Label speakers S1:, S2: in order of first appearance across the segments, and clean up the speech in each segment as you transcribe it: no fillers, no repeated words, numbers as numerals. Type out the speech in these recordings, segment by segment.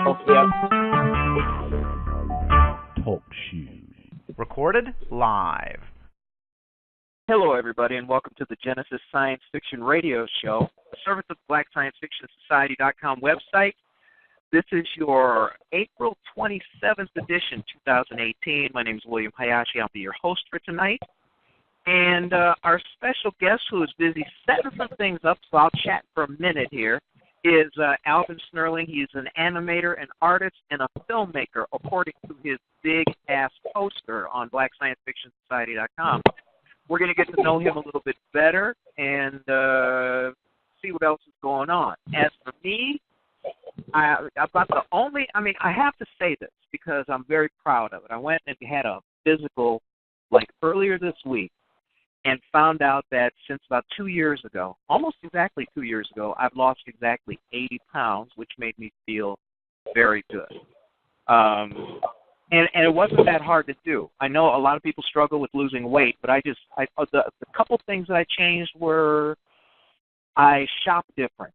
S1: Okay.
S2: Talk shoes. Recorded live.
S3: Hello, everybody, and welcome to the Genesis Science Fiction Radio Show, a service of the Black Science Fiction Society.com website. This is your April 27th edition, 2018. My name is William Hayashi. I'll be your host for tonight. And our special guest, who is busy setting some things up, so I'll chat for a minute here, is Alvin Snurling. He's an animator, an artist, and a filmmaker, according to his big-ass poster on BlackScienceFictionSociety.com. We're going to get to know him a little bit better and see what else is going on. As for me, I have to say this because I'm very proud of it. I went and had a physical, earlier this week, and found out that since about 2 years ago, almost exactly 2 years ago, I've lost exactly 80 pounds, which made me feel very good. And it wasn't that hard to do. I know a lot of people struggle with losing weight, but the couple things that I changed were I shop different.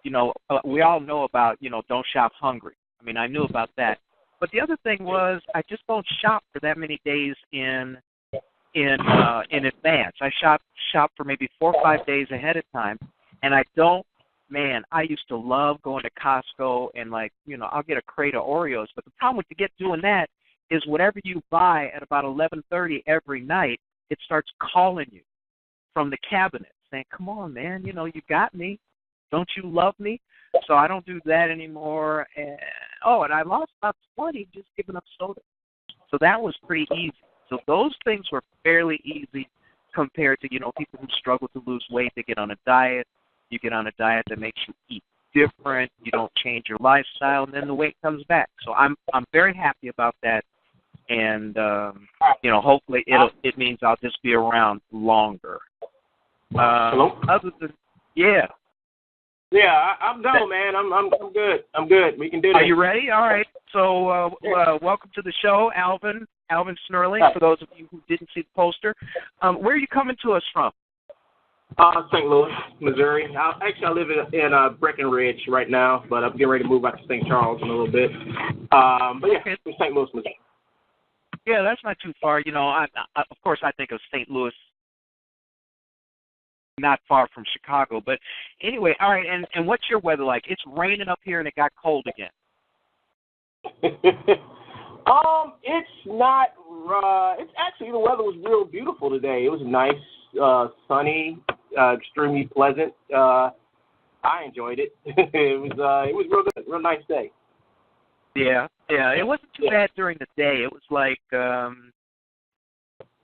S3: We all know about, don't shop hungry. I mean, I knew about that. But the other thing was I just don't shop for that many days in advance. I shop for maybe 4 or 5 days ahead of time, and I don't. Man, I used to love going to Costco and I'll get a crate of Oreos. But the problem with doing that is whatever you buy at about 11:30 every night, it starts calling you from the cabinet saying, "Come on, man, you got me. Don't you love me?" So I don't do that anymore. And I lost about 20 just giving up soda. So that was pretty easy. So those things were fairly easy compared to, people who struggle to lose weight. They get on a diet. You get on a diet that makes you eat different. You don't change your lifestyle, and then the weight comes back. So I'm very happy about that. And, hopefully it means I'll just be around longer.
S1: Hello?
S3: Yeah.
S1: Yeah, I'm done, man. I'm good. I'm good. We can do this.
S3: Are you ready? All right. So welcome to the show, Alvin Snurling, for those of you who didn't see the poster. Where are you coming to us from?
S1: St. Louis, Missouri. I live in Breckenridge right now, but I'm getting ready to move out to St. Charles in a little bit. But yeah,
S3: okay.
S1: From St. Louis, Missouri.
S3: Yeah, that's not too far. Of course, I think of St. Louis not far from Chicago. But anyway, all right, and what's your weather like? It's raining up here and it got cold again.
S1: It's not, it's actually, the weather was real beautiful today. It was nice, sunny, extremely pleasant. I enjoyed it. It was real good, real nice day.
S3: Yeah, it wasn't too bad during the day. It was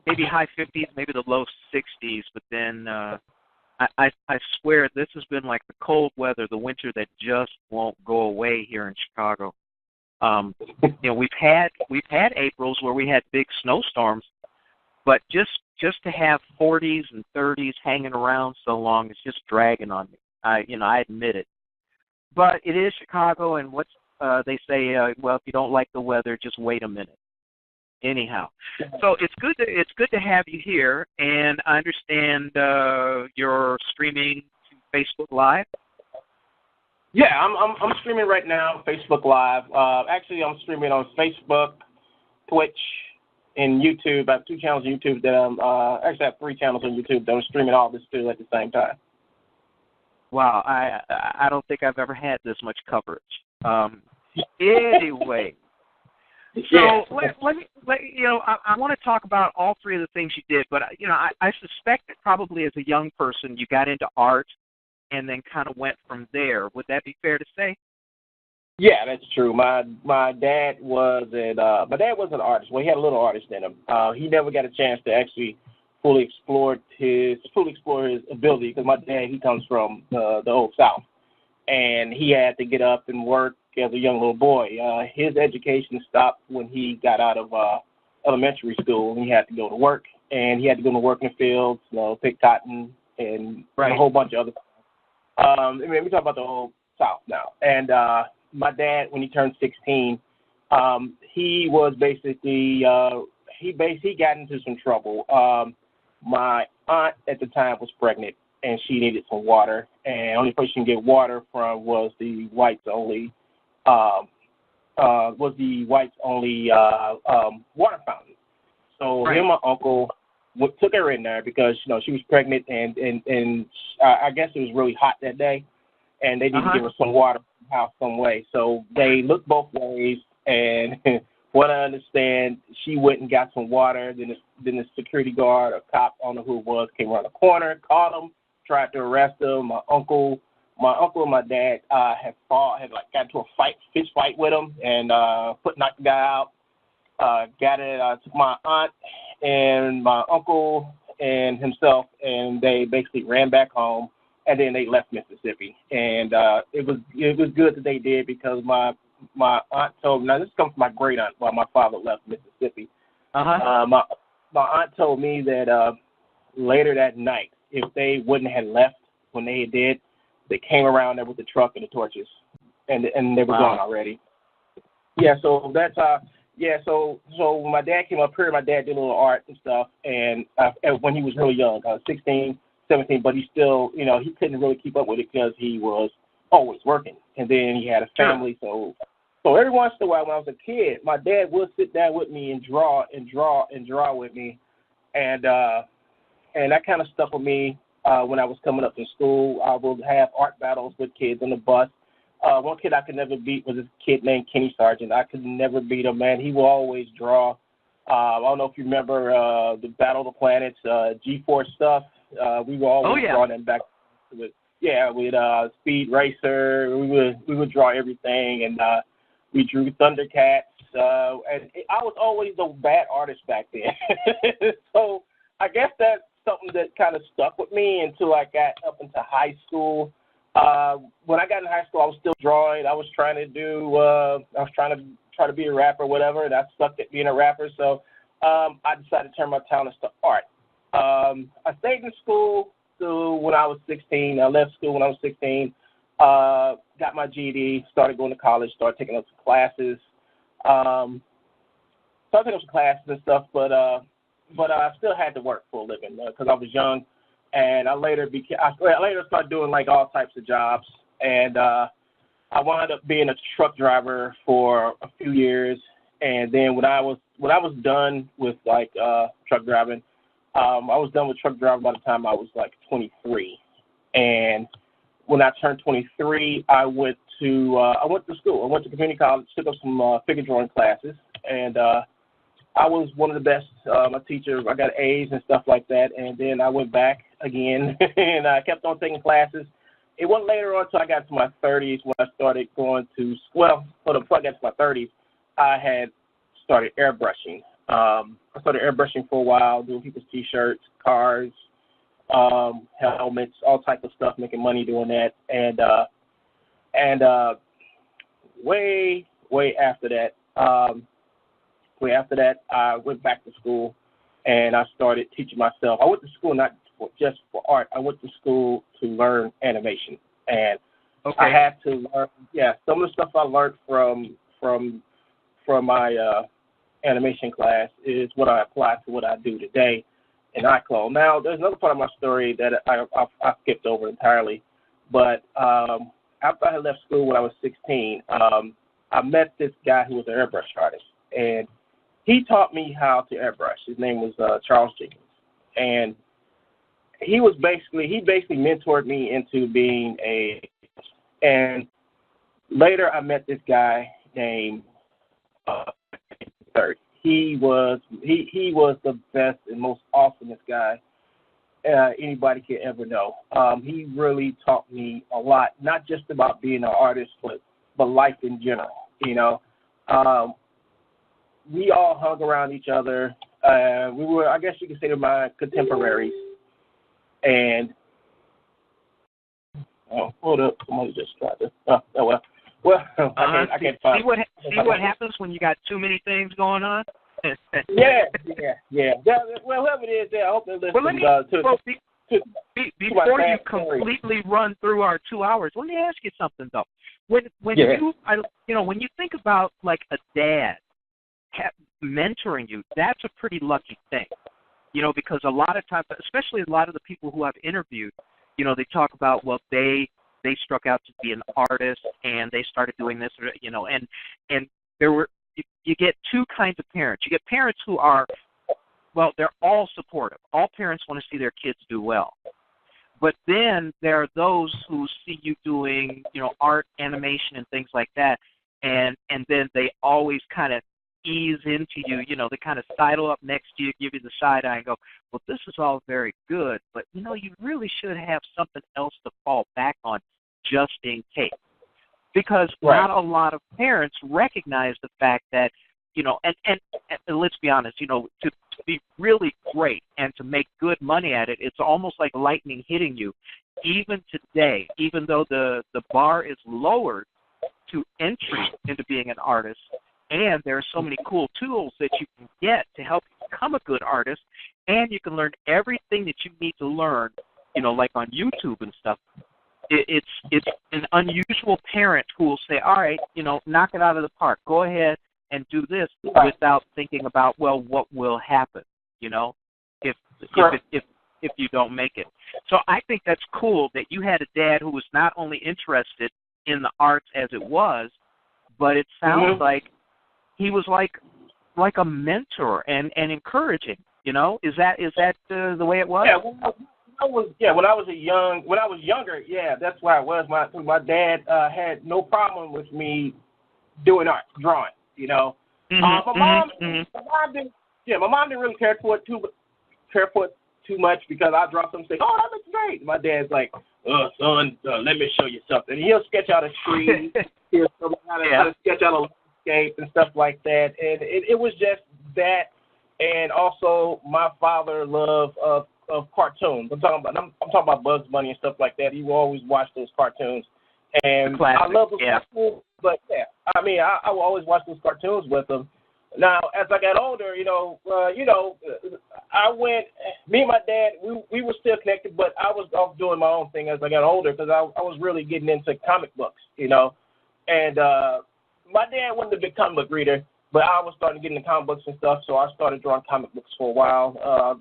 S3: maybe high 50s, maybe the low 60s, but then I swear this has been like the cold weather, the winter that just won't go away here in Chicago. We've had Aprils where we had big snowstorms, but just to have 40s and 30s hanging around so long, it's just dragging on me. I admit it. But it is Chicago, and what's they say, well, if you don't like the weather, just wait a minute. Anyhow, so it's good to have you here, and I understand you're streaming to Facebook Live.
S1: Yeah, I'm streaming right now, Facebook Live. Actually, I'm streaming on Facebook, Twitch, and YouTube. I have 2 channels on YouTube that I have 3 channels on YouTube that I'm streaming all this to at the same time.
S3: Wow, I don't think I've ever had this much coverage. Anyway, so let me I want to talk about all 3 of the things you did, but I suspect that probably as a young person you got into art and then kind of went from there. Would that be fair to say?
S1: Yeah, that's true. My dad was an artist. Well, he had a little artist in him. He never got a chance to actually fully explore his ability, because my dad, he comes from the old South, and he had to get up and work as a young little boy. His education stopped when he got out of elementary school, and he had to go to work, and he had to go to work in the fields, pick cotton and a whole bunch of other things. We talk about the whole South now. And my dad, when he turned 16, he was basically he got into some trouble. My aunt at the time was pregnant, and she needed some water, and the only place she can get water from was the whites only was the whites only water fountain. So
S3: Right.
S1: him and my uncle took her in there because she was pregnant and I guess it was really hot that day, and they needed to give her some water somehow, some way. So they looked both ways, and what I understand, she went and got some water. Then the security guard or cop, I don't know who it was, came around the corner, caught him, tried to arrest him. My uncle and my dad had got into a fist fight with him, and knocked the guy out. Took my aunt and my uncle and himself, and they basically ran back home, and then they left Mississippi. And it was good that they did, because my aunt told me, now this comes from my great aunt while my father left Mississippi. My aunt told me that later that night, if they wouldn't have left when they did, they came around there with the truck and the torches, and they were gone already. Yeah, so that's So when my dad came up here, my dad did a little art and stuff, and when he was really young, 16, 17, but he still, he couldn't really keep up with it because he was always working, and then he had a family. So every once in a while, when I was a kid, my dad would sit down with me and draw with me, and that kind of stuck with me when I was coming up to school. I would have art battles with kids on the bus. One kid I could never beat was this kid named Kenny Sargent. I could never beat him, man. He will always draw. I don't know if you remember the Battle of the Planets, G-Force stuff. We were always drawing them back with Speed Racer. We would draw everything, and we drew Thundercats. And I was always the bad artist back then. So I guess that's something that kind of stuck with me until I got up into high school. When I got in high school, I was still drawing. I was trying to be a rapper, whatever, and I sucked at being a rapper. So I decided to turn my talents to art. I stayed in school till when I was 16. I left school when I was 16. Got my GED, started going to college, started taking up some classes. And stuff, but I still had to work for a living because I was young. And I later started doing like all types of jobs, and I wound up being a truck driver for a few years. And then when I was done with truck driving, I was done with truck driving by the time I was like 23. And when I turned 23, I went to school. I went to community college, took up some figure drawing classes, and I was one of the best. My teacher, I got A's and stuff like that, and then I went back again, and I kept on taking classes. It wasn't later on until I got to my 30s when I started going to, before I got to my 30s, I had started airbrushing. I started airbrushing for a while, doing people's T-shirts, cars, helmets, all type of stuff, making money doing that. And way after that, I went back to school, and I started teaching myself. I went to school not just for art. I went to school to learn animation, and I had to learn. Yeah, some of the stuff I learned from my animation class is what I apply to what I do today in Iclone. Now, there's another part of my story that I skipped over entirely, but after I had left school when I was 16, I met this guy who was an airbrush artist, and he taught me how to airbrush. His name was Charles Jenkins, and he basically mentored me into being and later I met this guy named Third. He was the best and most awesomest guy anybody could ever know. He really taught me a lot, not just about being an artist, but life in general. We all hung around each other. We were, I guess you could say, my contemporaries. And hold up, somebody just tried to. I can't find.
S3: See what happens when you got too many things going on.
S1: Yeah. Well, whoever it is, I hope they're listening.
S3: Before you completely run through our 2 hours, let me ask you something though. When you think about like a dad mentoring you, that's a pretty lucky thing. Because a lot of times, especially a lot of the people who I've interviewed, they talk about, well, they struck out to be an artist and they started doing this, and you get two kinds of parents. You get parents who are, well, they're all supportive. All parents want to see their kids do well. But then there are those who see you doing, art, animation, and things like that, and then they always kind of ease into you. They kind of sidle up next to you, give you the side eye, and go, well, this is all very good, but, you really should have something else to fall back on just in case. Because not a lot of parents recognize the fact that, and let's be honest, to be really great and to make good money at it, it's almost like lightning hitting you. Even today, even though the bar is lowered to entry into being an artist, and there are so many cool tools that you can get to help you become a good artist, and you can learn everything that you need to learn, like on YouTube and stuff. It's an unusual parent who will say, all right, knock it out of the park. Go ahead and do this without thinking about, well, what will happen, if you don't make it. So I think that's cool that you had a dad who was not only interested in the arts as it was, but it sounds like he was like a mentor and encouraging. Is that the way it was?
S1: Yeah, when I was younger, yeah, that's why it was. My dad had no problem with me doing art, drawing. My mom didn't really care for it too much because I draw something, say, oh, that looks great. My dad's like, son, let me show you something. And he'll sketch out a tree, he'll show me how to sketch out a landscape and stuff like that. And it was just that, and also my father love of cartoons. I'm talking about Bugs Bunny and stuff like that. He will always watch those cartoons, and I love those cartoons. But I will always watch those cartoons with him. Now, as I got older, I went. Me and my dad, we were still connected, but I was off doing my own thing as I got older because I was really getting into comic books, And my dad wasn't a big comic book reader, but I was starting to get into comic books and stuff, so I started drawing comic books for a while.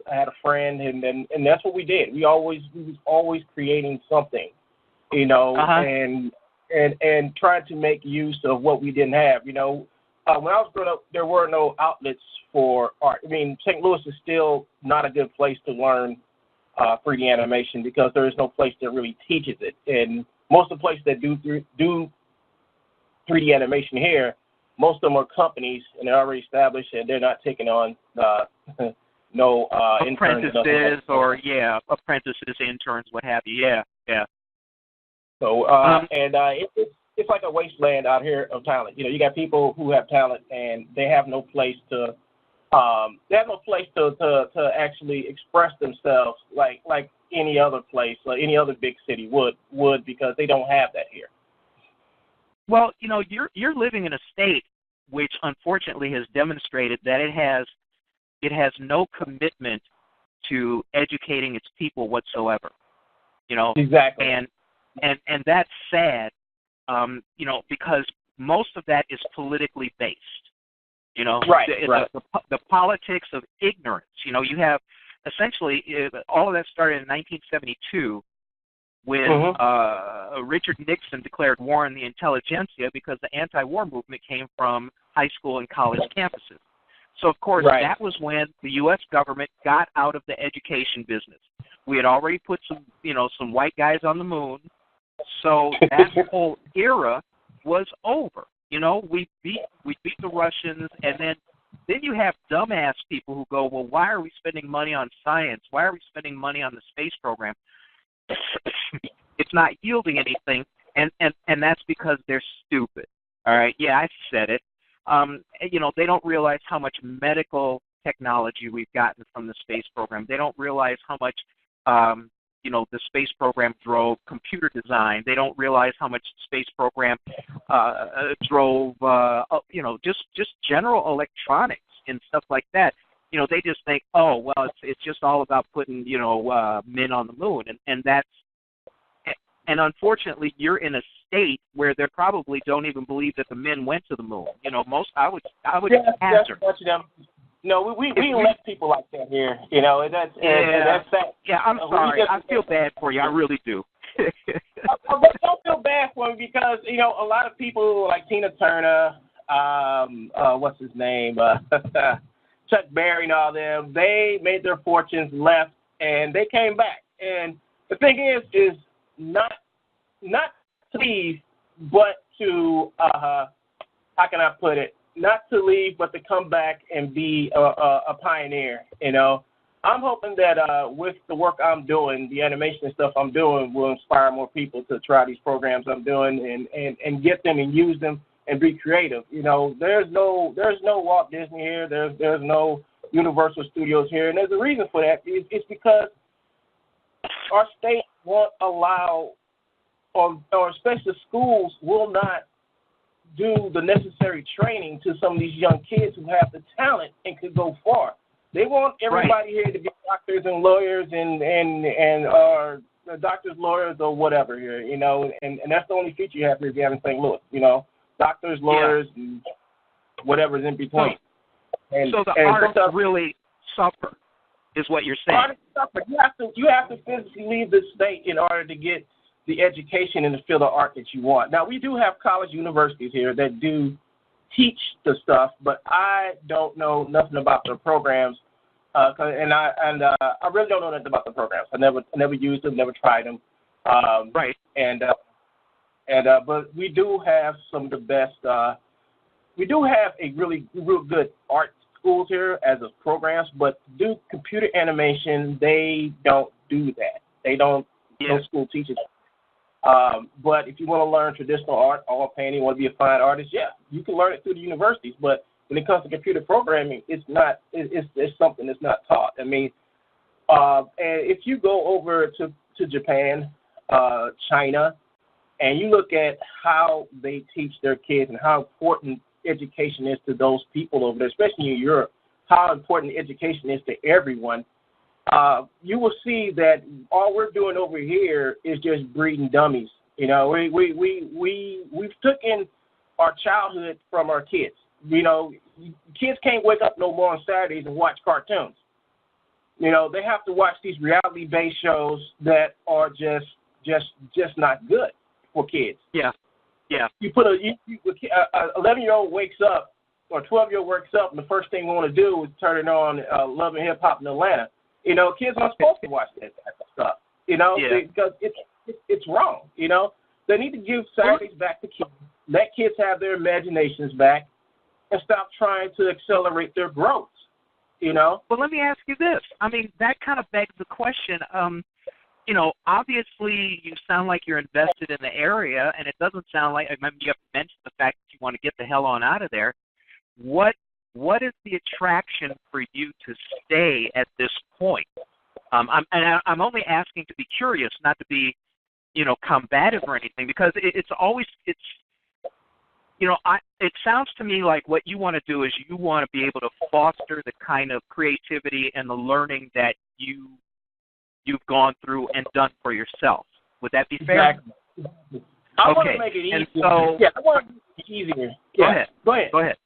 S1: I had a friend, and that's what we did. We was always creating something, and trying to make use of what we didn't have. When I was growing up, there were no outlets for art. St. Louis is still not a good place to learn 3D animation because there is no place that really teaches it. And most of the places that do 3D animation here, most of them are companies, and they're already established, and they're not taking on no
S3: apprentices apprentices, interns, what have you. Yeah.
S1: So it's like a wasteland out here of talent. You got people who have talent, and they have no place to actually express themselves like any other place, like any other big city would because they don't have that here.
S3: Well, you're living in a state which unfortunately has demonstrated that it has no commitment to educating its people whatsoever.
S1: Exactly.
S3: And that's sad, because most of that is politically based.
S1: Right.
S3: The politics of ignorance. You have essentially all of that started in 1972 when Richard Nixon declared war on the intelligentsia because the anti-war movement came from high school and college campuses. So, of course, that was when the U.S. government got out of the education business. We had already put some white guys on the moon, so that whole era was over. We beat the Russians, and then you have dumbass people who go, well, why are we spending money on science? Why are we spending money on the space program? It's not yielding anything, and that's because they're stupid. All right, yeah, I said it. They don't realize how much medical technology we've gotten from the space program. They don't realize how much, the space program drove computer design. They don't realize how much the space program drove, just general electronics and stuff like that. They just think, oh, well, it's just all about putting, men on the moon, and unfortunately, you're in a state where they probably don't even believe that the men went to the moon. I would hazard.
S1: No, we elect people like that here. That's sad.
S3: Yeah, I'm sorry. I feel bad for you. I really do.
S1: Don't feel bad for me because a lot of people like Tina Turner, what's his name, Chuck Berry and all them, they made their fortunes, left, and they came back. And the thing is not to leave, but to, how can I put it, not to leave, but to come back and be a pioneer, you know. I'm hoping that with the work I'm doing, the animation and stuff I'm doing will inspire more people to try these programs I'm doing and get them and use them and be creative. You know, there's no Walt Disney here. There's no Universal Studios here, and there's a reason for that. It's because our state won't allow, or especially schools will not do the necessary training to some of these young kids who have the talent and could go far. They want everybody here to be doctors and lawyers and doctors, lawyers, or whatever here, you know, and that's the only feature you have here if you have in St. Louis, you know, doctors, lawyers, and whatever's in between.
S3: So the arts really suffer, is what you're saying.
S1: Artists suffer. You have to physically leave the state in order to get the education in the field of art that you want. Now, we do have college universities here that do teach the stuff, but I don't know nothing about their programs, and I really don't know nothing about the programs. I never used them, never tried them.
S3: Right.
S1: But we do have some of the best. We do have a real good art schools here as of programs, but to do computer animation, they don't do that. They don't. No school teaches. But if you want to learn traditional art, oil painting, want to be a fine artist, yeah, you can learn it through the universities. But when it comes to computer programming, it's not. It's something that's not taught. I mean, and if you go over to Japan, China, and you look at how they teach their kids and how important education is to those people over there, especially in Europe, how important education is to everyone. You will see that all we're doing over here is just breeding dummies. You know, we've taken our childhood from our kids. You know, kids can't wake up no more on Saturdays and watch cartoons. You know, they have to watch these reality-based shows that are just not good for kids.
S3: Yeah.
S1: You put a 11-year-old wakes up or 12-year-old wakes up, and the first thing they want to do is turn it on Love and Hip Hop in Atlanta. You know, kids aren't supposed to watch that type of stuff, you know, because it's wrong, you know. They need to give Saturdays back to kids, let kids have their imaginations back, and stop trying to accelerate their growth, you know.
S3: Well, let me ask you this. I mean, that kind of begs the question. You know, obviously you sound like you're invested in the area, and it doesn't sound like, I mean, you have mentioned the fact that you want to get the hell on out of there. What is the attraction for you to stay at this point? I'm only asking to be curious, not to be, you know, combative or anything, because it sounds to me like what you want to do is you want to be able to foster the kind of creativity and the learning that you've gone through and done for yourself. Would that be fair?
S1: Exactly. I want to make it easier. I want to make it easier. Yeah. Go ahead.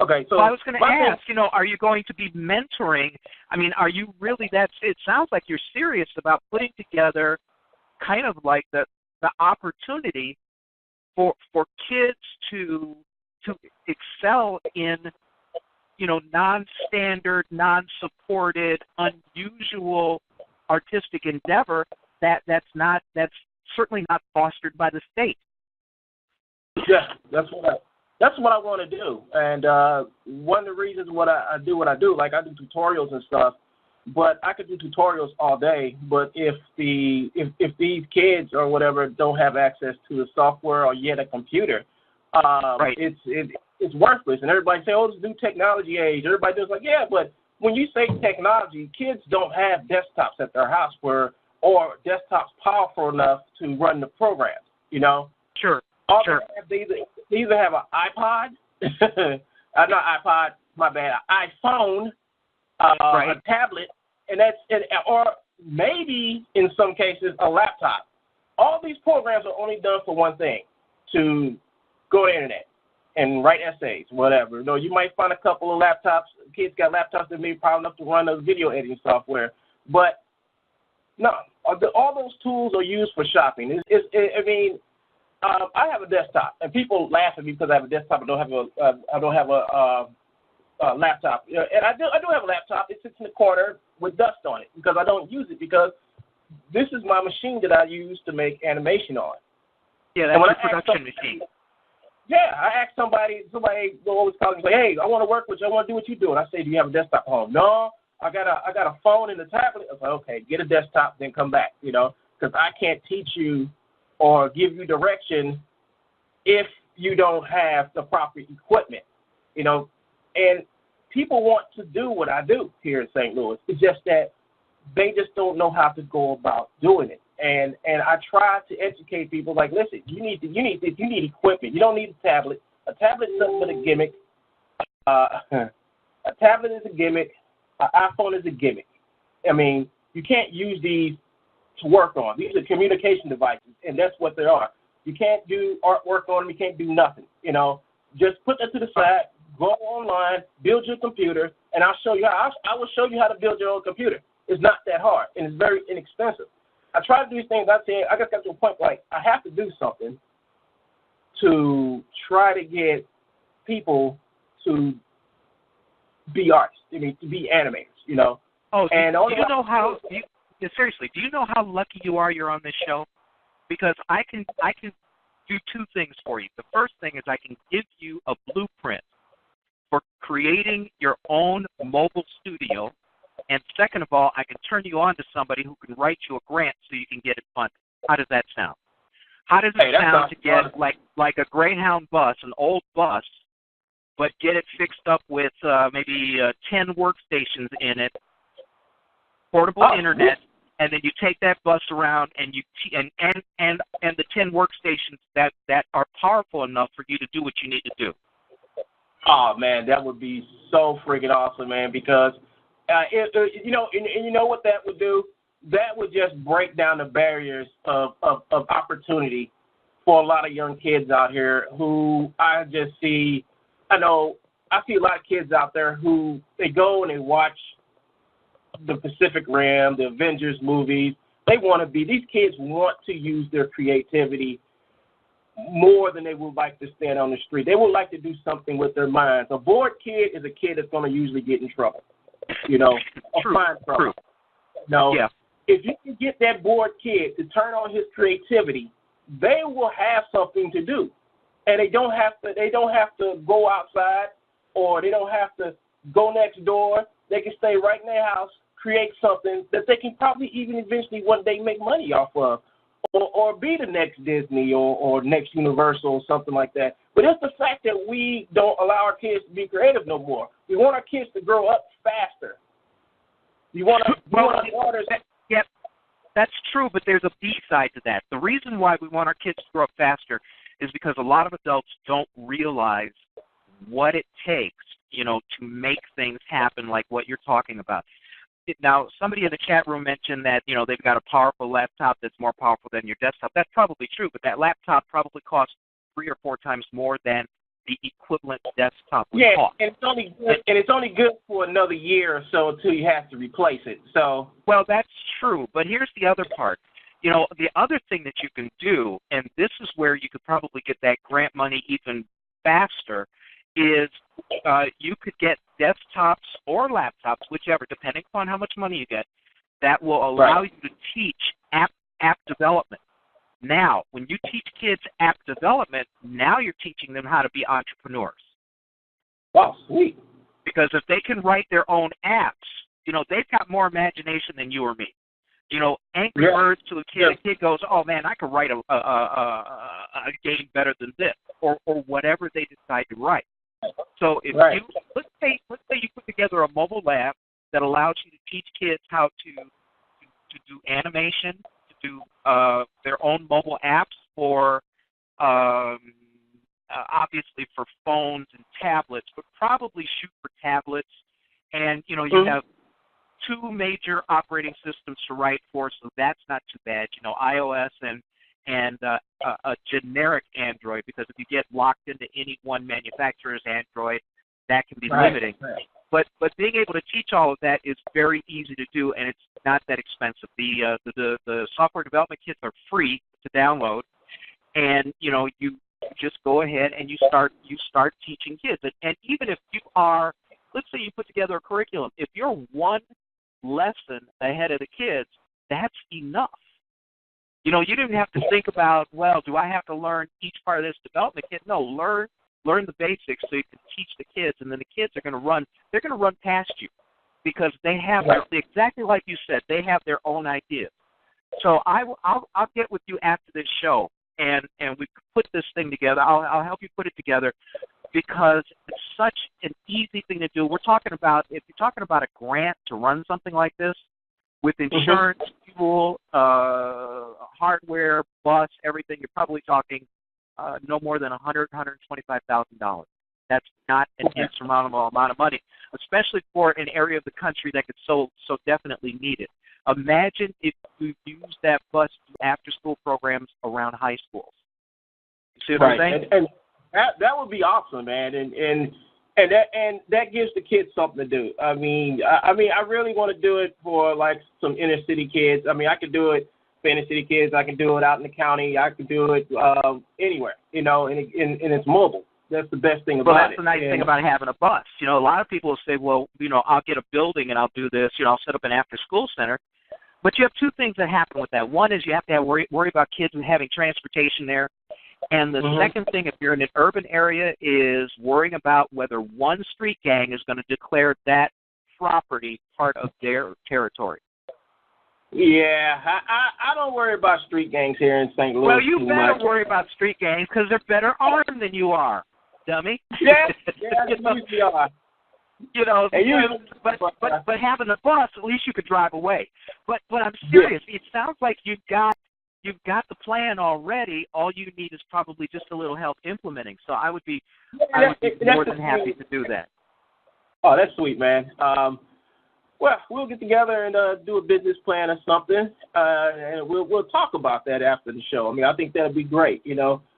S1: Okay, so
S3: I was going to ask, you know, are you going to be mentoring? I mean, are you really it sounds like you're serious about putting together kind of like the opportunity for kids to excel in, you know, non-standard, non-supported, unusual artistic endeavor that's certainly not fostered by the state.
S1: Yeah, that's what I want to do, and one of the reasons I do what I do, like I do tutorials and stuff, but I could do tutorials all day. But if these kids or whatever don't have access to the software or yet a computer, it's worthless. And everybody say, "Oh, this new technology age." Everybody does like, yeah, but when you say technology, kids don't have desktops at their house or desktops powerful enough to run the programs. You know.
S3: Sure.
S1: They either have an iPod, not iPod, my bad, an iPhone, a tablet, or maybe in some cases a laptop. All these programs are only done for one thing: to go to the internet and write essays, whatever. No, you might find a couple of laptops. Kids got laptops that may be powerful enough to run the video editing software, but no, all those tools are used for shopping. I have a desktop, and people laugh at me because I have a desktop. I don't have a laptop. And I do have a laptop. It sits in the corner with dust on it because I don't use it because this is my machine that I use to make animation on.
S3: Yeah, that's a production machine.
S1: Yeah, I ask somebody will always call me and say, hey, I want to work with you. I want to do what you do. And I say, do you have a desktop at home? No, I got a phone and a tablet. I say, okay, get a desktop, then come back, because I can't teach you or give you direction if you don't have the proper equipment, And people want to do what I do here in St. Louis. It's just that they just don't know how to go about doing it. And I try to educate people like, listen, you need equipment. You don't need a tablet. A tablet is nothing but a gimmick. A tablet is a gimmick. An iPhone is a gimmick. I mean, you can't use these to work on. These are communication devices, and that's what they are. You can't do artwork on them. You can't do nothing. Just put that to the side. Go online, build your computer, and I'll show you how. I will show you how to build your own computer. It's not that hard, and it's very inexpensive. I try to do these things. I just got to a point like I have to do something to try to get people to be artists. I mean, to be animators.
S3: Oh, do you know how? Seriously, do you know how lucky you are? You're on this show because I can do two things for you. The first thing is I can give you a blueprint for creating your own mobile studio. And second of all, I can turn you on to somebody who can write you a grant so you can get it funded. How does that sound? How does it sound to get like a Greyhound bus, an old bus, but get it fixed up with maybe 10 workstations in it, portable internet, and then you take that bus around and you and the 10 workstations that are powerful enough for you to do what you need to do.
S1: Oh man, that would be so freaking awesome, man, because. You know what that would do? That would just break down the barriers of opportunity for a lot of young kids out here who I just see. I see a lot of kids out there who they go and they watch the Pacific Rim, the Avengers movies. These kids want to use their creativity more than they would like to stand on the street. They would like to do something with their minds. A bored kid is a kid that's going to usually get in trouble.
S3: True.
S1: No, yeah. If you can get that bored kid to turn on his creativity, they will have something to do, and they don't have to go outside, or they don't have to go next door. They can stay right in their house, create something that they can probably even eventually one day make money off of, or be the next Disney or next Universal or something like that. But it's the fact that we don't allow our kids to be creative no more. We want our kids to grow up faster.
S3: Yep, that's true, but there's a B side to that. The reason why we want our kids to grow up faster is because a lot of adults don't realize what it takes, to make things happen like what you're talking about. Now, somebody in the chat room mentioned that, they've got a powerful laptop that's more powerful than your desktop. That's probably true, but that laptop probably costs 3 or 4 times more than the equivalent desktop would cost.
S1: And it's only good for another year or so until you have to replace it. So
S3: well, that's true, but here's the other part. The other thing that you can do, and this is where you could probably get that grant money even faster, is you could get desktops or laptops, whichever, depending upon how much money you get, that will allow you to teach app development. Now, when you teach kids app development, now you're teaching them how to be entrepreneurs.
S1: Wow, sweet.
S3: Because if they can write their own apps, they've got more imagination than you or me. Angry Birds to a kid, a kid goes, oh man, I could write a game better than this, or whatever they decide to write. So if let's say you put together a mobile lab that allows you to teach kids how to do animation, to do their own mobile apps for obviously for phones and tablets, but probably shoot for tablets. And you have 2 major operating systems to write for, so that's not too bad. iOS and a generic Android, because if you get locked into any one manufacturer's Android, that can be limiting. But being able to teach all of that is very easy to do, and it's not that expensive. The software development kits are free to download, and you just go ahead and you start teaching kids. And even if you are, let's say you put together a curriculum, if you're one lesson ahead of the kids, that's enough. You didn't have to think about, well, do I have to learn each part of this development kit? No, learn the basics so you can teach the kids, and then the kids are going to run. They're going to run past you because they have exactly like you said. They have their own ideas. So I'll get with you after this show, and we put this thing together. I'll help you put it together because it's such an easy thing to do. We're talking about, if you're talking about a grant to run something like this with insurance, fuel, hardware, bus, everything, you're probably talking no more than $125,000. That's not an insurmountable amount of money, especially for an area of the country that could so definitely need it. Imagine if you use that bus to after-school programs around high schools. You see what I'm saying?
S1: And that would be awesome, man. And that gives the kids something to do. I mean, I really want to do it for like some inner city kids. I mean, I could do it for inner city kids. I can do it out in the county. I could do it anywhere, and it's mobile. That's the best thing about it.
S3: Well, that's the nice thing about having a bus. A lot of people will say, well, I'll get a building and I'll do this. I'll set up an after-school center. But you have two things that happen with that. One is you have to worry about kids and having transportation there. And the second thing, if you're in an urban area, is worrying about whether one street gang is going to declare that property part of their territory.
S1: Yeah, I don't worry about street gangs here in St. Louis.
S3: Well, you better worry about street gangs because they're better armed than you are, dummy.
S1: Yeah, they usually are.
S3: But having a bus, at least you could drive away. But I'm serious. It sounds like you've got the plan already. All you need is probably just a little help implementing. So I would be more than happy to do that.
S1: Oh, that's sweet, man. Well, we'll get together and do a business plan or something, and we'll talk about that after the show. I mean, I think that'd be great,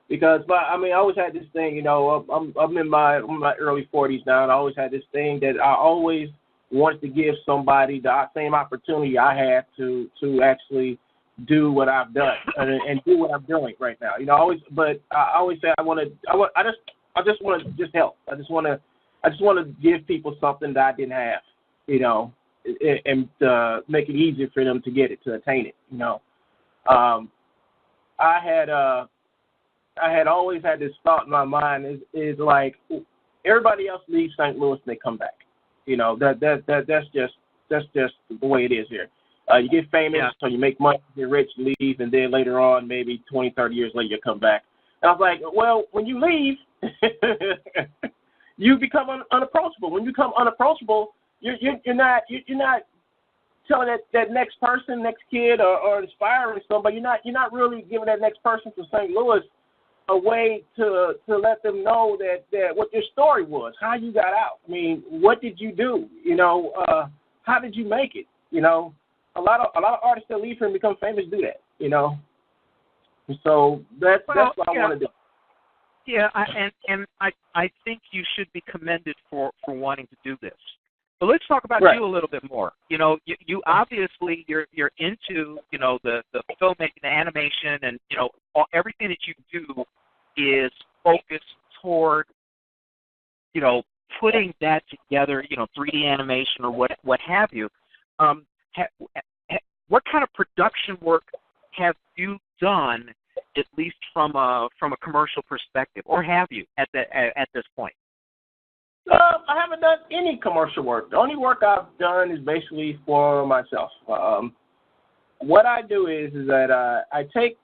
S1: because I always had this thing, I'm in my early 40s now, and I always had this thing that I always wanted to give somebody the same opportunity I had to actually do what I've done and do what I'm doing right now. I always say I just want to just help. I just want to give people something that I didn't have, and make it easier for them to get it, to attain it. I had always had this thought in my mind is like everybody else leaves St. Louis and they come back. That's just the way it is here. You get famous, so you make money, get rich, leave, and then later on, maybe 20, 30 years later, you come back. And I was like, well, when you leave, you become unapproachable. When you become unapproachable, you're not telling that next person, next kid, or inspiring somebody. You're not really giving that next person from St. Louis a way to let them know that what your story was, how you got out. I mean, what did you do? How did you make it? A lot of artists that leave here and become famous do that. So that's what I want to do.
S3: Yeah, I think you should be commended for wanting to do this. But let's talk about you a little bit more. You obviously you're into the filmmaking, the animation, and everything that you do is focused toward putting that together. 3D animation or what have you. What kind of production work have you done, at least from a commercial perspective, or have you at this point?
S1: I haven't done any commercial work. The only work I've done is basically for myself. What I do is that I take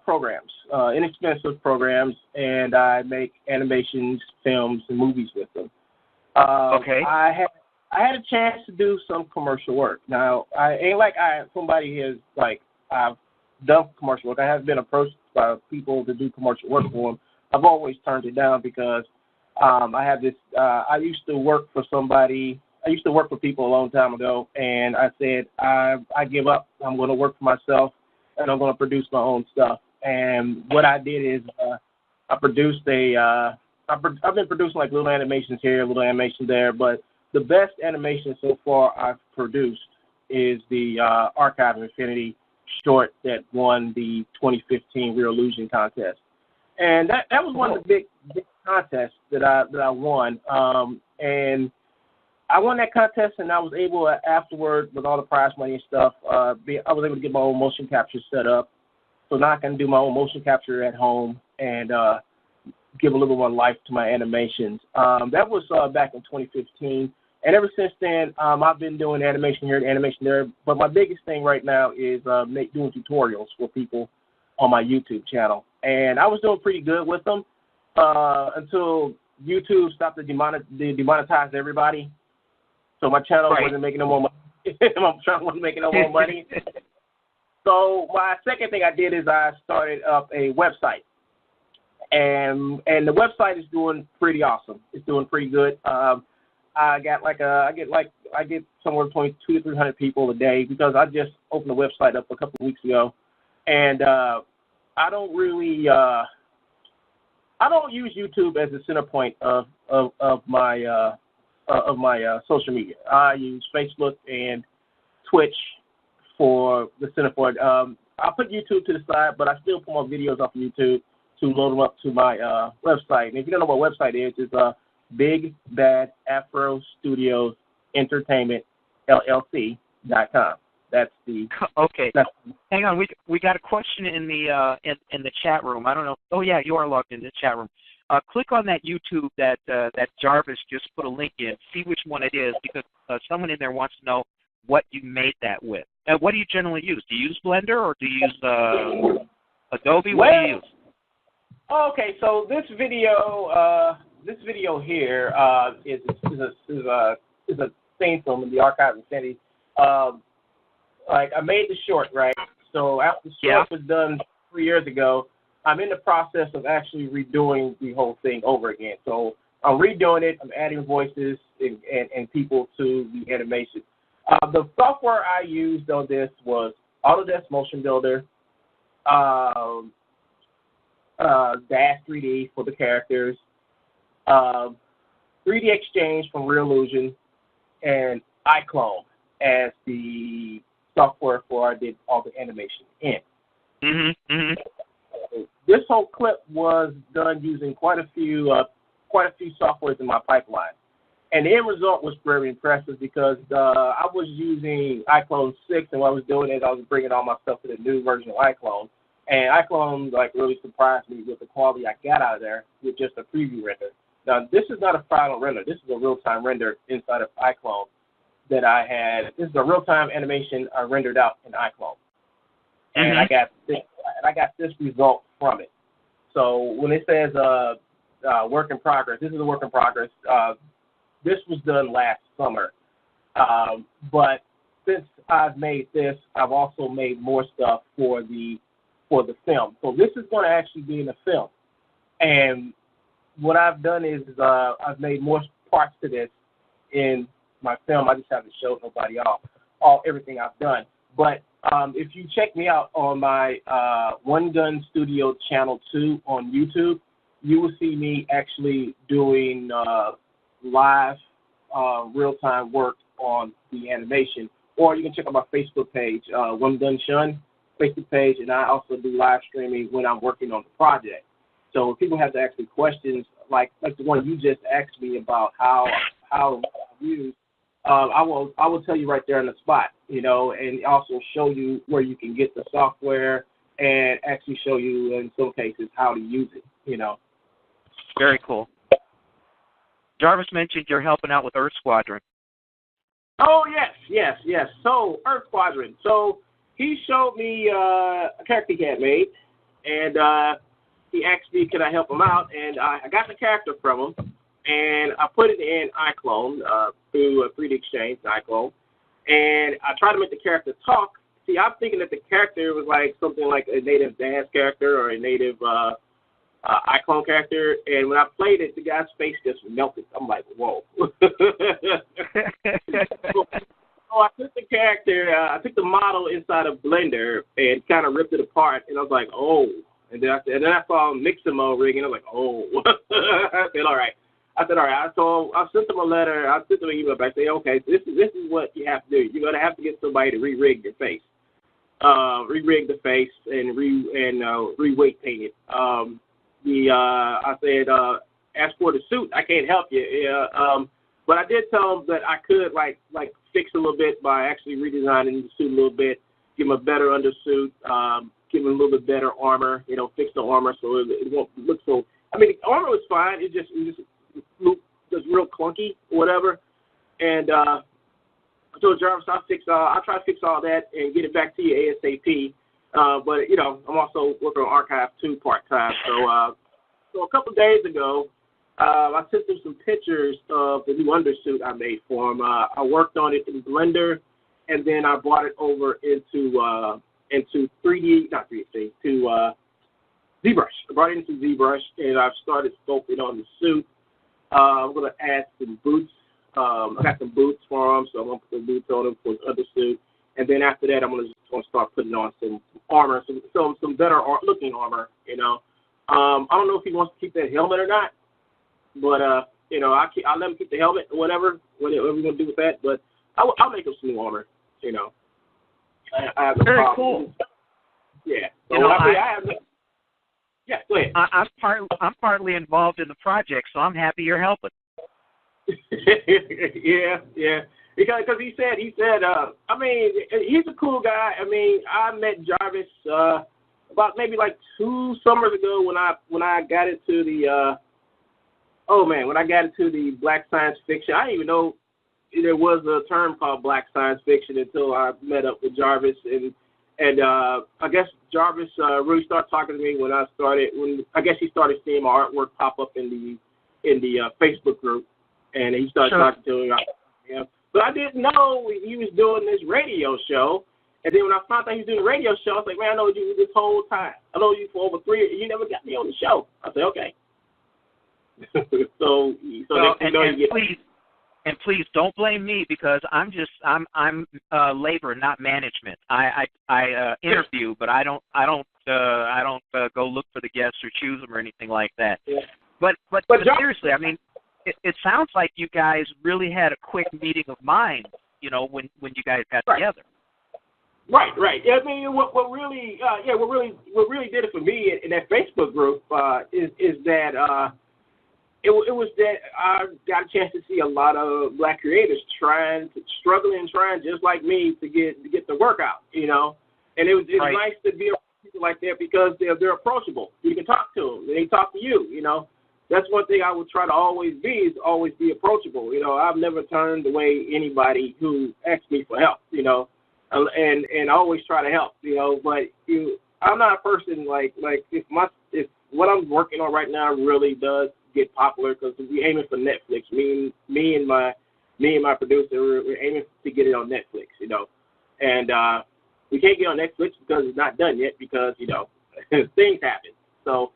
S1: programs, inexpensive programs, and I make animations, films, and movies with them.
S3: Okay.
S1: I had a chance to do some commercial work. Now, I ain't like somebody has I've done commercial work. I have been approached by people to do commercial work for them. I've always turned it down because I have this. I used to work for somebody. I used to work for people a long time ago, and I said I give up. I'm going to work for myself, and I'm going to produce my own stuff. And what I did is I produced I've been producing like little animations here, little animation there, but the best animation so far I've produced is the Archive of Infinity short that won the 2015 Reallusion contest. And that was one of the big contests that I won. And I won that contest, and I was able afterward, with all the prize money and stuff, I was able to get my own motion capture set up. So now I can do my own motion capture at home and give a little more life to my animations. That was back in 2015. And ever since then, I've been doing animation here and animation there. But my biggest thing right now is doing tutorials for people on my YouTube channel. And I was doing pretty good with them until YouTube stopped to demonetize everybody. So my channel wasn't making no more money. My channel wasn't making no more money. So my second thing I did is I started up a website. And the website is doing pretty awesome. It's doing pretty good. I get somewhere between 200 to 300 people a day because I just opened the website up a couple of weeks ago, and I don't really I don't use YouTube as the center point of my social media. I use Facebook and Twitch for the center for it. I put YouTube to the side, but I still put more videos off of YouTube to load them up to my website. And if you don't know what website it is, it's Big Bad Afro Studios Entertainment LLC.com. That's the
S3: okay. Hang on, we got a question in the chat room. I don't know. Oh yeah, you are logged in the chat room. Click on that YouTube that Jarvis just put a link in. See which one it is because someone in there wants to know what you made that with. What do you generally use? Do you use Blender or do you use Adobe? What do you use?
S1: Okay, so this video here is a scene film in the archive of Sandy. Like I made the short, right? So after the short was done 3 years ago, I'm in the process of actually redoing the whole thing over again. So I'm redoing it. I'm adding voices and people to the animation. The software I used on this was Autodesk Motion Builder, Dash 3D for the characters, 3D Exchange from Reallusion, and Iclone as the software for I did all the animation in.
S3: Mm-hmm. Mm-hmm.
S1: This whole clip was done using quite a few softwares in my pipeline, and the end result was very impressive because I was using Iclone 6, and what I was doing is I was bringing all my stuff to the new version of Iclone. And Iclone really surprised me with the quality I got out of there with just a preview render. Now, this is not a final render. This is a real-time render inside of Iclone that I had. This is a real-time animation I rendered out in Iclone. And
S3: mm-hmm.
S1: I got this result from it. So when it says work in progress, this is a work in progress. This was done last summer. But since I've made this, I've also made more stuff for the film. So this is going to actually be in the film. And what I've done is I've made more parts to this in my film. I just haven't showed nobody everything I've done. But if you check me out on my One Gun Studio Channel 2 on YouTube, you will see me actually doing live real-time work on the animation. Or you can check out my Facebook page, One Gun Shun Facebook page, and I also do live streaming when I'm working on the project. So if people have to ask me questions like the one you just asked me about how I use, I will tell you right there on the spot, and also show you where you can get the software and actually show you in some cases how to use it.
S3: Very cool. Jarvis mentioned you're helping out with Earth Squadron.
S1: Oh yes. So Earth Squadron. So he showed me a character he had made, and he asked me could I help him out, and I got the character from him, and I put it in Iclone through a 3D Exchange, Iclone, and I tried to make the character talk. See, I'm thinking that the character was like something like a native dance character or a native Iclone character, and when I played it, the guy's face just melted. I'm like, whoa. So I took the character, I took the model inside of Blender and kind of ripped it apart, and I was like, oh. And then I saw Mixamo rig, and I was like, oh. I said, all right. So I sent them a letter. I sent them an email back saying, okay, this is what you have to do. You're going to have to get somebody to re-rig your face. re-rigged the face and re-weight painted. I said, as for the suit, I can't help you. But I did tell him that I could like fix a little bit by actually redesigning the suit a little bit, give him a better undersuit, give him a little bit better armor, fix the armor so it won't look so. I mean, the armor was fine. It just looked just real clunky or whatever. And I told Jarvis I'll try to fix all that and get it back to you ASAP. But I'm also working on Archive 2 part-time. So a couple of days ago, I sent him some pictures of the new undersuit I made for him. I worked on it in Blender, and then I brought it over into 3D, not 3D, to ZBrush. I brought it into ZBrush, and I've started sculpting on the suit. I'm going to add some boots. I got some boots for him, so I'm going to put some boots on him for his undersuit. And then after that, I'm going to start putting on some armor, some better looking armor. I don't know if he wants to keep that helmet or not, but I'll let him keep the helmet or whatever we're going to do with that. But I'll make him some new armor. I have no
S3: Very
S1: problem.
S3: Cool.
S1: Yeah. So yeah, go ahead.
S3: I'm partly involved in the project, so I'm happy you're helping.
S1: yeah. Because he said, I mean, he's a cool guy. I mean, I met Jarvis about maybe like 2 summers ago when I got into the when I got into the black science fiction. I didn't even know there was a term called black science fiction until I met up with Jarvis, and I guess Jarvis really started talking to me when I guess he started seeing my artwork pop up in the Facebook group, and he started talking to me. But I didn't know he was doing this radio show. And then when I found out he was doing the radio show, I was like, man, I know you this whole time. I know you for over 3 years. You never got me on the show. I said, okay. so
S3: please don't blame me because I'm labor, not management. I interview, but I don't go look for the guests or choose them or anything like that.
S1: Yeah.
S3: But seriously, I mean, it sounds like you guys really had a quick meeting of minds, when you guys got together.
S1: Right. I mean, what really did it for me in that Facebook group is that it was that I got a chance to see a lot of black creators struggling just like me to get the work out, And it was nice to be around people like that because they're approachable. You can talk to them, and they talk to you, That's one thing I would try to always be approachable. I've never turned away anybody who asks me for help, and I always try to help, but I'm not a person like if what I'm working on right now really does get popular because we're aiming for Netflix. Me and my producer, we're aiming to get it on Netflix, and we can't get on Netflix because it's not done yet because, things happen. So,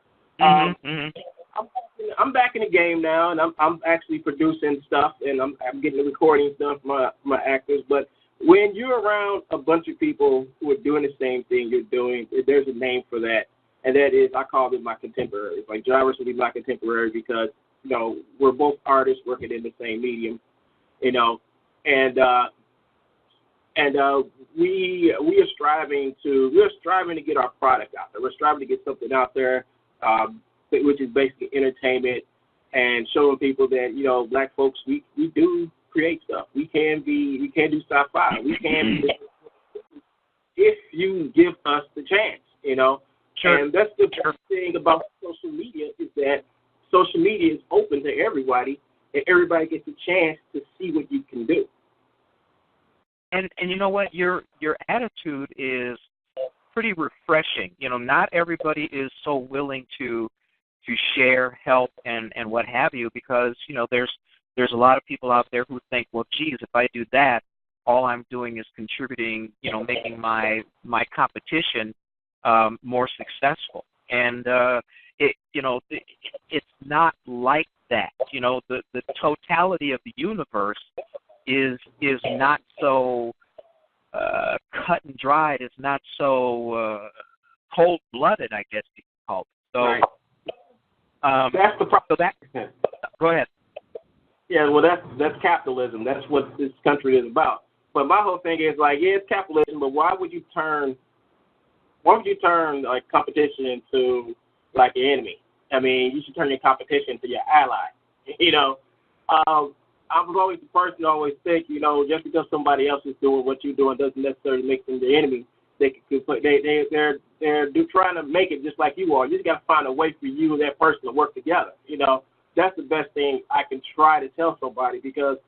S1: I'm back in the game now, and I'm actually producing stuff, and I'm getting the recording stuff for my actors. But when you're around a bunch of people who are doing the same thing you're doing, there's a name for that, and that is I call it my contemporaries. Like Jarvis would be my contemporary because we're both artists working in the same medium, and we are striving to get our product out there. We're striving to get something out there. Which is basically entertainment and showing people that, black folks, we do create stuff. We can do sci-fi. We can if you give us the chance,
S3: Sure.
S1: And that's the thing about social media is that social media is open to everybody and everybody gets a chance to see what you can do.
S3: And you know what? Your attitude is pretty refreshing. Not everybody is so willing to share, help, and what have you, because there's a lot of people out there who think, well, geez, if I do that, all I'm doing is contributing, making my competition more successful. And it's not like that. The totality of the universe is not so cut and dried. It's not so cold-blooded, I guess you could call it. So.
S1: Right. That's the problem.
S3: So go ahead.
S1: Yeah, well, that's capitalism. That's what this country is about. But my whole thing is it's capitalism, but why would you turn why would you turn like competition into like an enemy? I mean, you should turn your competition into your ally. You know, I was always the person to always think, you know, just because somebody else is doing what you're doing doesn't necessarily make them the enemy. They're trying to make it just like you are. You just got to find a way for you and that person to work together. You know, that's the best thing I can try to tell somebody, because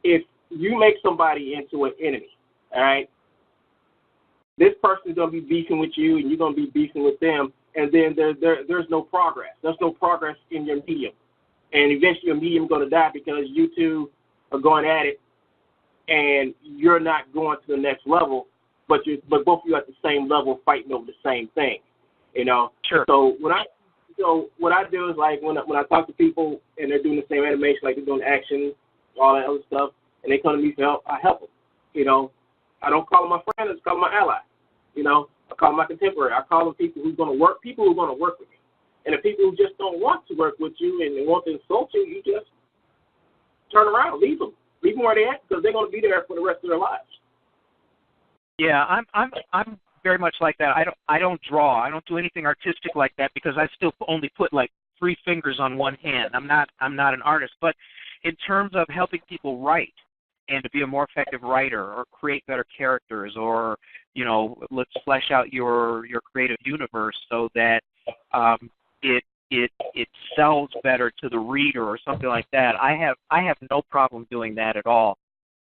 S1: if you make somebody into an enemy, all right, this person's going to be beefing with you and you're going to be beefing with them, and then there's no progress. There's no progress in your medium. And eventually your medium is going to die because you two are going at it and you're not going to the next level, but both of you are at the same level fighting over the same thing, you know.
S3: Sure.
S1: So what I do is, like, when I talk to people and they're doing the same animation, like they're doing action, all that other stuff, and they come to me for help, I help them. You know, I don't call them my friend, I just call them my ally. You know, I call them my contemporary. I call them people who are going to work with me. And the people who just don't want to work with you and they want to insult you, you just turn around, leave them where they're at, because they're going to be there for the rest of their lives.
S3: Yeah, I'm very much like that. I don't draw. I don't do anything artistic like that, because I still only put like 3 fingers on one hand. I'm not an artist. But in terms of helping people write and to be a more effective writer or create better characters, or, you know, let's flesh out your creative universe so that it sells better to the reader or something like that. I have no problem doing that at all.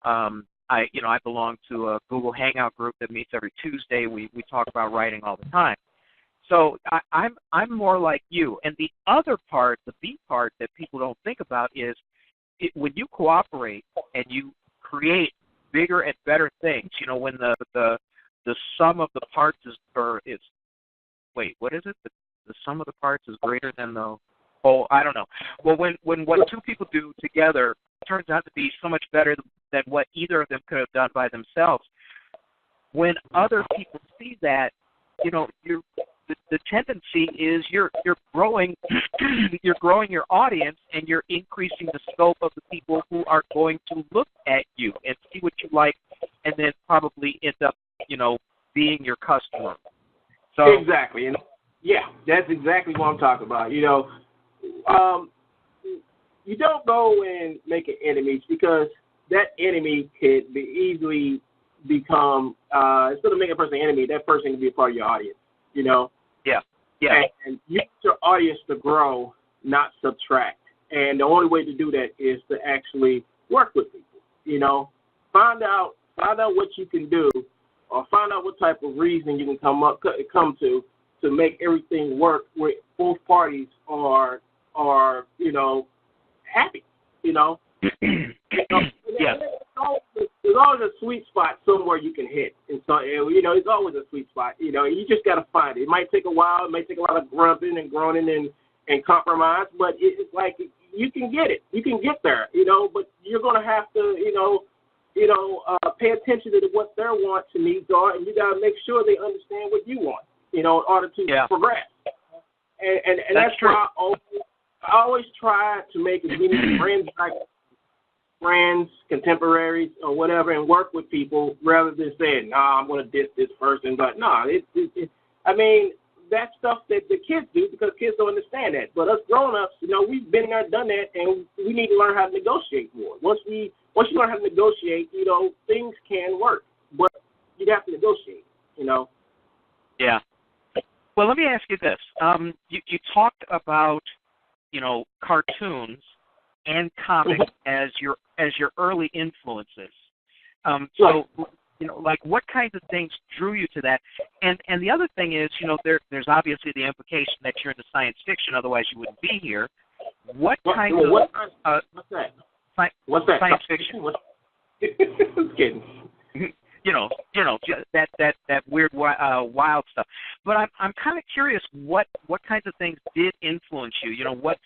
S3: I belong to a Google Hangout group that meets every Tuesday. We talk about writing all the time. So I'm more like you. And the other part, the B part that people don't think about is when you cooperate and you create bigger and better things. You know, when the sum of the parts is what is it? The sum of the parts is greater than the whole. I don't know. Well, when what 2 people do together turns out to be so much better than what either of them could have done by themselves, when other people see that, you know, the tendency is you're growing you're growing your audience, and you're increasing the scope of the people who are going to look at you and see what you like, and then probably end up, you know, being your customer. So
S1: exactly. And yeah, that's exactly what I'm talking about. You know, you don't go and make enemies, because that enemy could be easily become, instead of making a person an enemy, that person can be a part of your audience, you know?
S3: Yeah.
S1: And you want your audience to grow, not subtract. And the only way to do that is to actually work with people, you know? Find out what you can do, or find out what type of reason you can come to make everything work where both parties are you know, happy, you know?
S3: Yeah.
S1: There's always a sweet spot somewhere you can hit. And so, you know, it's always a sweet spot. You know, you just got to find it. It might take a while. It might take a lot of grumping and groaning and compromise, but it's like you can get it. You can get there, you know, but you're going to have to, pay attention to what their wants and needs are, and you got to make sure they understand what you want, you know, in order to progress. And that's
S3: true.
S1: why I always try to make as many friends, contemporaries, or whatever, and work with people rather than saying, I'm going to diss this person. But no, I mean, that's stuff that the kids do, because kids don't understand that. But us grown-ups, you know, we've been there, done that, and we need to learn how to negotiate more. Once you learn how to negotiate, you know, things can work. But you have to negotiate, you know.
S3: Yeah. Well, let me ask you this. You talked about, you know, cartoons and comics as your early influences. So, you know, like, what kinds of things drew you to that? And the other thing is, you know, there's obviously the implication that you're into science fiction, otherwise you wouldn't be here. What's that?
S1: What's that?
S3: Science fiction.
S1: Just kidding.
S3: You know, that weird wild stuff. But I'm kind of curious what kinds of things did influence you. You know, what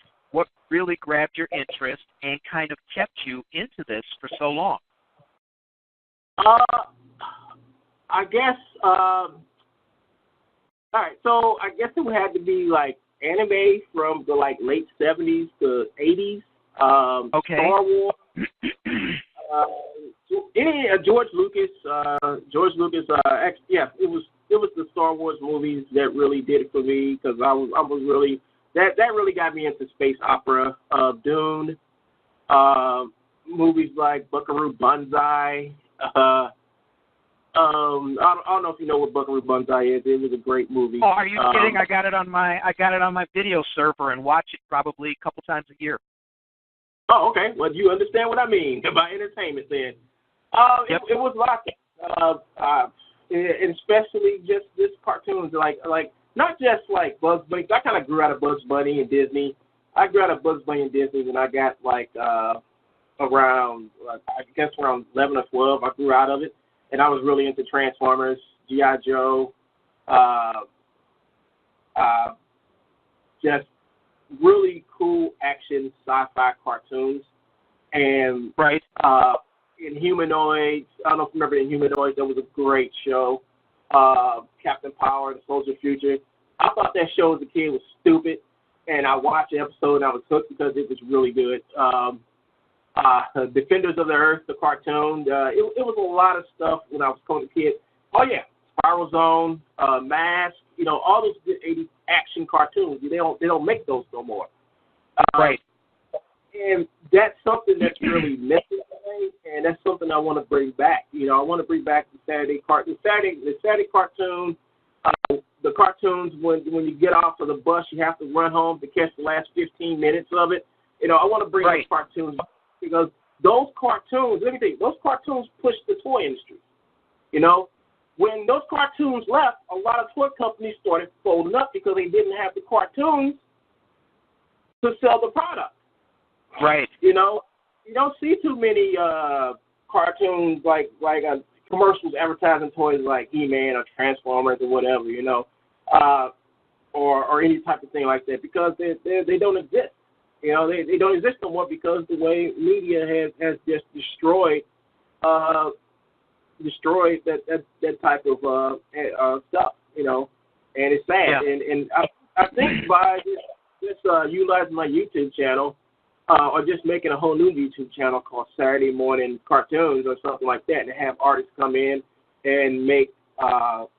S3: really grabbed your interest and kind of kept you into this for so long?
S1: I guess. All right, so I guess it would have to be like anime from the like late 70s to 80s.
S3: Okay.
S1: Star Wars. George Lucas. It was the Star Wars movies that really did it for me because I was really that really got me into space opera, Dune, movies like Buckaroo Banzai. I don't know if you know what Buckaroo Banzai is. It was a great movie.
S3: Oh, are you kidding? I got it on my video server and watch it probably a couple times a year.
S1: Oh, okay. Well, you understand what I mean by entertainment then.
S3: Yep.
S1: It was lots, and especially just cartoons like not just like Bugs Bunny. I kind of grew out of Bugs Bunny and Disney. I grew out of Bugs Bunny and Disney when I got around 11 or 12. I grew out of it, and I was really into Transformers, G.I. Joe, just really cool action sci-fi cartoons. And
S3: right.
S1: Inhumanoids, I don't know if you remember Inhumanoids, that was a great show. Captain Power, The Soldier Future. I thought that show as a kid was stupid, and I watched the episode and I was hooked because it was really good. Defenders of the Earth, the cartoon. It was a lot of stuff when I was a kid. Oh, yeah. Spiral Zone, Mask, all those good 80s action cartoons. They don't make those no more.
S3: Right.
S1: And that's something that's really missing today, and that's something I want to bring back. I want to bring back the Saturday cartoon, the cartoons when you get off of the bus, you have to run home to catch the last 15 minutes of it. I want to bring those cartoons back because those cartoons, let me think, those cartoons pushed the toy industry. When those cartoons left, a lot of toy companies started folding up because they didn't have the cartoons to sell the product.
S3: Right.
S1: You don't see too many cartoons like commercials advertising toys like He-Man or Transformers or whatever, or any type of thing like that because they don't exist. They don't exist no more because the way media has just destroyed that type of stuff. And it's sad. Yeah. And I think by this utilizing my YouTube channel. Or just making a whole new YouTube channel called Saturday Morning Cartoons or something like that, and have artists come in and make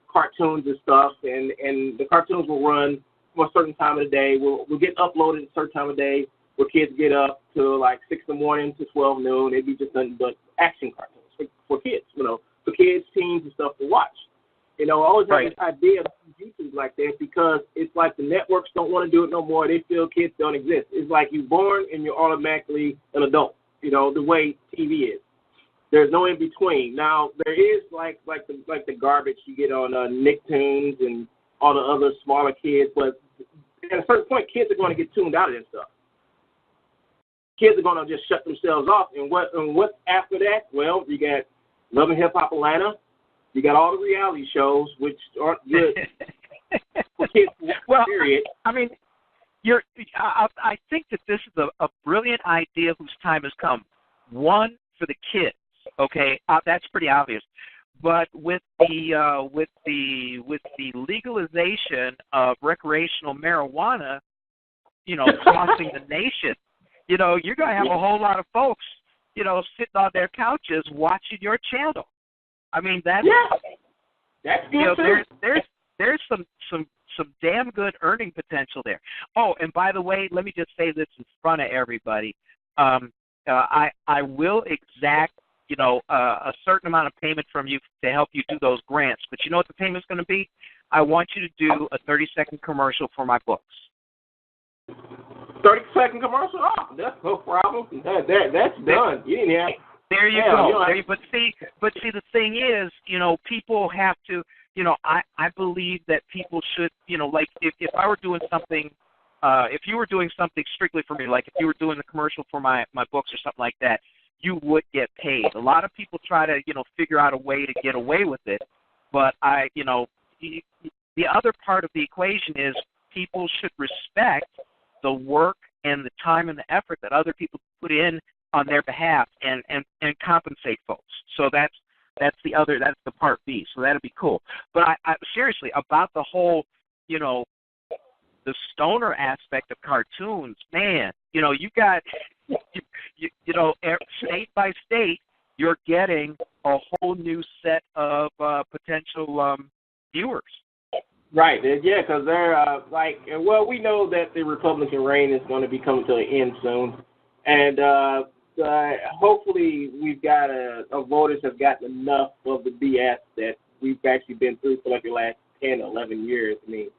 S1: cartoons and stuff, and the cartoons will run for a certain time of the day. We'll get uploaded at a certain time of the day where kids get up to like 6 in the morning to 12 noon. They'd be just nothing but action cartoons for kids, for kids, teens, and stuff to watch. I always have this idea of YouTube like that because it's like the networks don't want to do it no more. They feel kids don't exist. It's like you're born and you're automatically an adult, the way TV is. There's no in between. Now, there is like the garbage you get on Nicktoons and all the other smaller kids, but at a certain point, kids are going to get tuned out of this stuff. Kids are going to just shut themselves off. And what's after that? Well, you got Love and Hip Hop Atlanta. You got all the reality shows, which aren't good for kids.
S3: Well,
S1: period.
S3: I mean, I think that this is a brilliant idea whose time has come. One, for the kids, okay, that's pretty obvious. But with the legalization of recreational marijuana, crossing the nation, you're gonna have a whole lot of folks, sitting on their couches watching your channel. I mean, that's good too. There's some damn good earning potential there. Oh, and by the way, let me just say this in front of everybody. I will exact a certain amount of payment from you to help you do those grants. But you know what the payment's going to be? I want you to do a 30-second commercial for my books.
S1: 30-second commercial? Oh, that's no problem. That's done. You didn't have.
S3: There you go. But see, the thing is, people have to, I believe that people should, like if I were doing something, if you were doing something strictly for me, like if you were doing the commercial for my books or something like that, you would get paid. A lot of people try to, figure out a way to get away with it. But the other part of the equation is people should respect the work and the time and the effort that other people put in on their behalf and compensate folks. So that's the part B. So that'll be cool. But I seriously, about the whole, the stoner aspect of cartoons, man, you got, state by state, you're getting a whole new set of potential viewers.
S1: Right. Yeah, because they're we know that the Republican reign is going to be coming to an end soon, and hopefully we've got voters have gotten enough of the BS that we've actually been through for like the last 10, 11 years. I mean,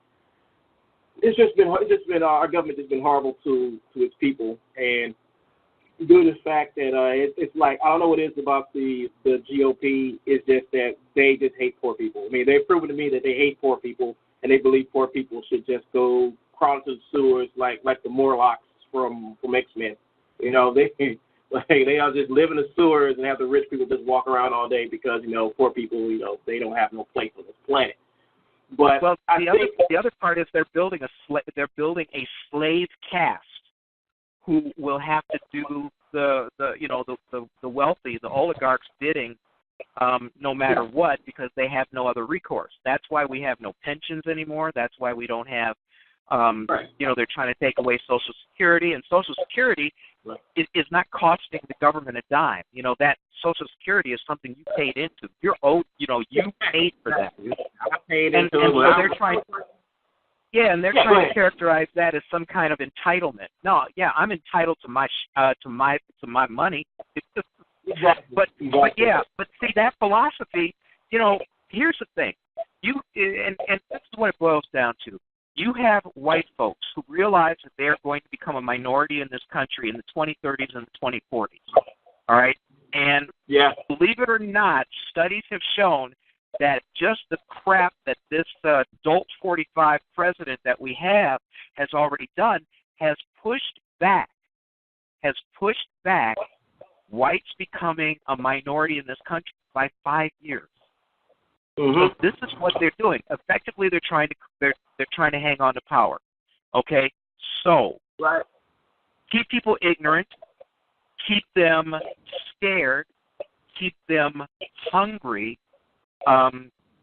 S1: it's just been our government has been horrible to its people, and due to the fact that it's like, I don't know what it is about the GOP. It's just that they just hate poor people. I mean, they've proven to me that they hate poor people, and they believe poor people should just go crawl into the sewers like the Morlocks from X-Men. You know, they all just live in the sewers and have the rich people just walk around all day because, poor people, they don't have no place on this planet. But
S3: the other part is they're building a slave caste who will have to do the wealthy, the oligarchs' bidding, no matter what, because they have no other recourse. That's why we have no pensions anymore. That's why we don't have, they're trying to take away Social Security, and Social Security is not costing the government a dime. That Social Security is something you paid into. You're owed. You paid for that.
S1: I paid
S3: into
S1: it.
S3: So they're trying. Yeah, and they're trying to characterize that as some kind of entitlement. No, I'm entitled to my money.
S1: Exactly.
S3: But see, that philosophy, here's the thing. And this is what it boils down to. You have white folks who realize that they're going to become a minority in this country in the 2030s and the 2040s. All right? And believe it or not, studies have shown that just the crap that this Dolt 45 president that we have has already done has pushed back whites becoming a minority in this country by 5 years.
S1: Mm-hmm.
S3: So this is what they're doing. Effectively, they're trying to hang on to power. Okay, so keep people ignorant, keep them scared, keep them hungry.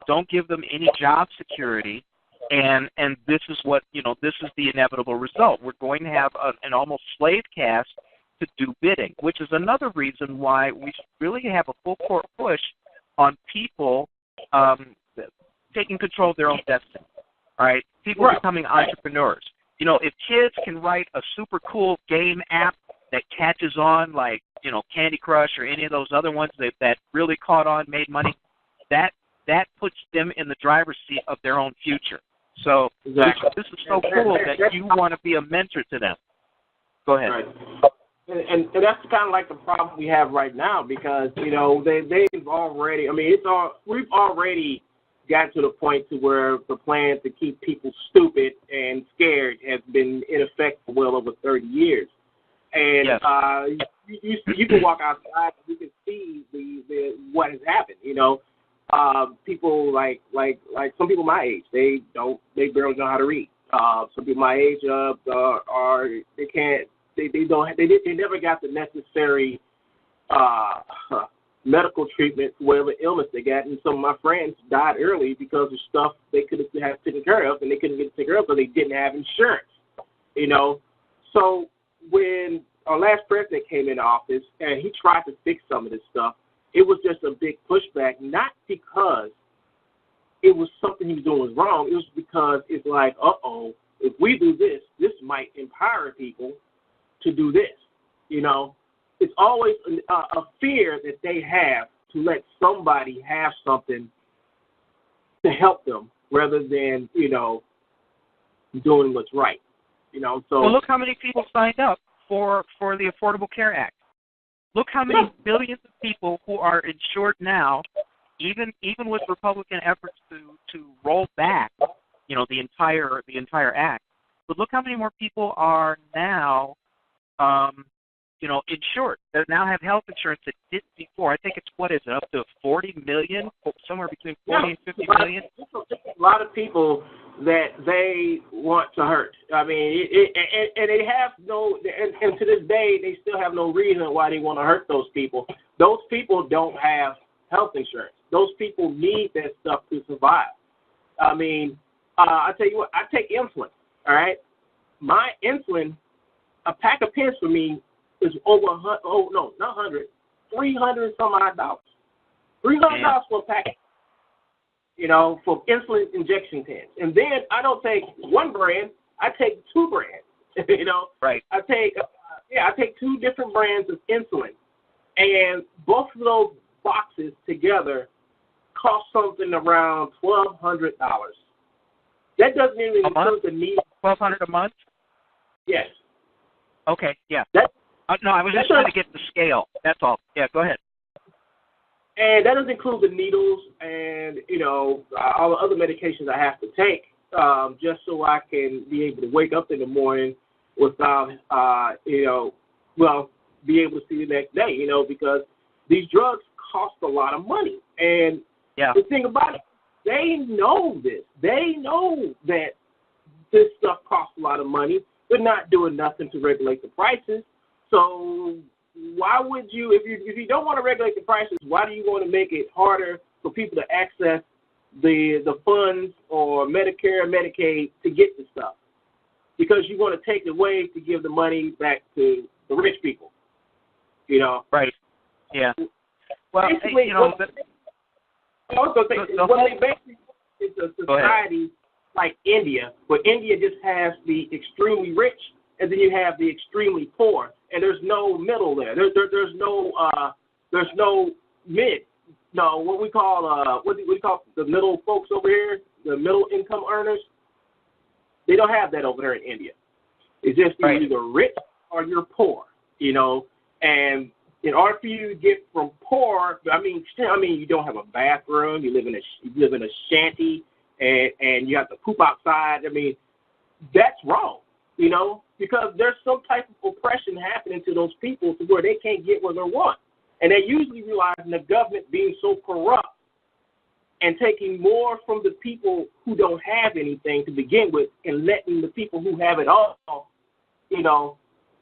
S3: Don't give them any job security, and this is what this is the inevitable result. We're going to have an almost slave caste to do bidding, which is another reason why we really have a full court push on people taking control of their own destiny. All right, people becoming entrepreneurs. If kids can write a super cool game app that catches on, like Candy Crush or any of those other ones that really caught on, made money, that puts them in the driver's seat of their own future. So this is so cool that you want to be a mentor to them. Go ahead.
S1: Right. And that's kind of like the problem we have right now because they've already. I mean, we've already got to the point to where the plan to keep people stupid and scared has been in effect for well over 30 years. And you can walk outside and you can see the what has happened. People like some people my age, they barely know how to read. Some people my age they never got the necessary medical treatment for whatever illness they got, and some of my friends died early because of stuff they could have taken care of, and they couldn't get it taken care of because they didn't have insurance. So when our last president came into office and he tried to fix some of this stuff, it was just a big pushback, not because it was something he was doing was wrong. It was because it's like, if we do this, this might empower people to do this. It's always a fear that they have to let somebody have something to help them rather than, doing what's right. So
S3: look how many people signed up for the Affordable Care Act. Look how many billions of people who are insured now, even with Republican efforts to roll back, the entire act. But look how many more people are now, insured. That now have health insurance that didn't before. I think it's up to 40 million, somewhere between 40 and 50 million.
S1: A lot of people that they want to hurt. I mean, and they have no, and to this day, they still have no reason why they want to hurt those people. Those people don't have health insurance. Those people need that stuff to survive. I mean, I tell you what, I take insulin. All right, my insulin, a pack of pens for me is over $300 some odd dollars. $300 for a pack. for insulin injection pens. And then I don't take one brand, I take two brands.
S3: Right.
S1: I take two different brands of insulin, and both of those boxes together cost something around $1,200. That doesn't even include the needle.
S3: $1,200 a month?
S1: Yes.
S3: Okay. Yeah.
S1: No,
S3: I was just trying to get the scale. That's all. Yeah. Go ahead.
S1: And that doesn't include the needles and all the other medications I have to take, just so I can be able to wake up in the morning without be able to see the next day. Because these drugs cost a lot of money. And the thing about it, they know this. They know that this stuff costs a lot of money. They're not doing nothing to regulate the prices. So why would you, if you don't want to regulate the prices, why do you want to make it harder for people to access the funds or Medicare, Medicaid to get the stuff? Because you want to take it away to give the money back to the rich people.
S3: Right. Yeah. Well,
S1: basically, it's a society like India, where India just has the extremely rich, and then you have the extremely poor, and there's no middle there. There's no mid. No, what we call what do we call the middle folks over here, the middle income earners. They don't have that over there in India. It's just you're either rich or you're poor, and in order for you to get from poor, you don't have a bathroom, you live in a shanty, and you have to poop outside. That's wrong, because there's some type of oppression happening to those people to where they can't get what they want. And they usually realize the government being so corrupt and taking more from the people who don't have anything to begin with and letting the people who have it all,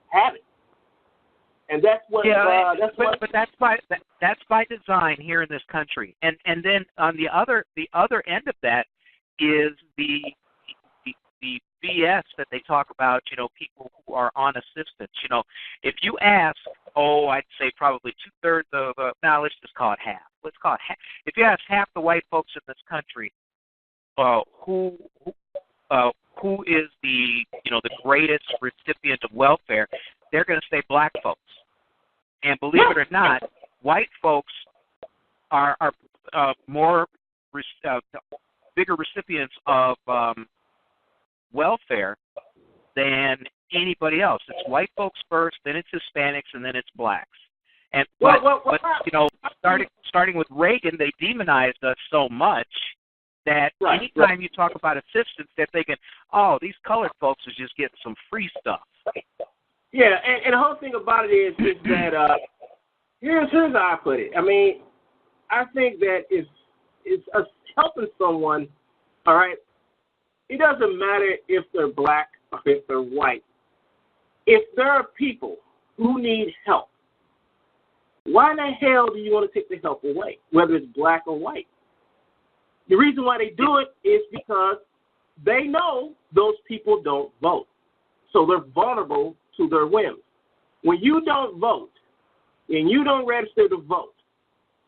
S1: have it. And that's what.
S3: But that's by design here in this country. And then on the other end of that is the BS that they talk about. People who are on assistance. If you ask, I'd say probably 2/3 of. Let's just call it half. Let's call it half. If you ask half the white folks in this country, who is the greatest recipient of welfare, they're going to say black folks. And believe it or not, white folks are bigger recipients of welfare than anybody else. It's white folks first, then it's Hispanics, and then it's blacks. And starting with Reagan, they demonized us so much that anytime you talk about assistance, they're thinking, these colored folks is just getting some free stuff.
S1: Yeah, and the whole thing about it is that here's how I put it. I think that it's helping someone. All right, it doesn't matter if they're black or if they're white. If there are people who need help, why in the hell do you want to take the help away, whether it's black or white? The reason why they do it is because they know those people don't vote, so they're vulnerable to their whims. When you don't vote and you don't register to vote,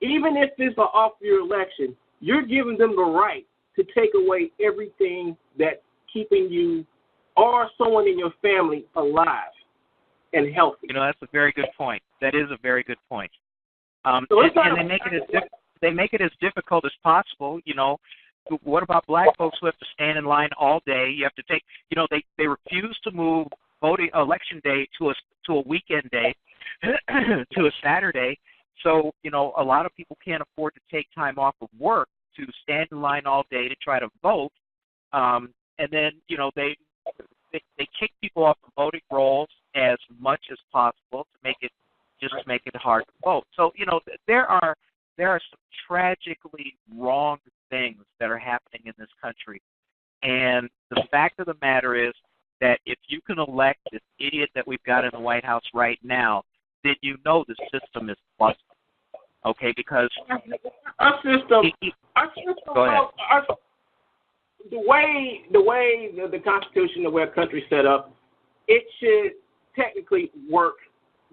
S1: even if it's an off-year election, you're giving them the right to take away everything that's keeping you or someone in your family alive and healthy.
S3: That's a very good point. That is a very good point. And they make it as difficult as possible. What about black folks who have to stand in line all day? You have to take. They refuse to move voting election day to a weekend day, to a Saturday. So a lot of people can't afford to take time off of work to stand in line all day to try to vote. And then they kick people off the voting rolls as much as possible to make it hard to vote. So there are some tragically wrong things that are happening in this country, and the fact of the matter is that if you can elect this idiot that we've got in the White House right now, then the system is busted. Okay, because
S1: our system.
S3: Go ahead.
S1: The way the Constitution, the way our country's set up, it should technically work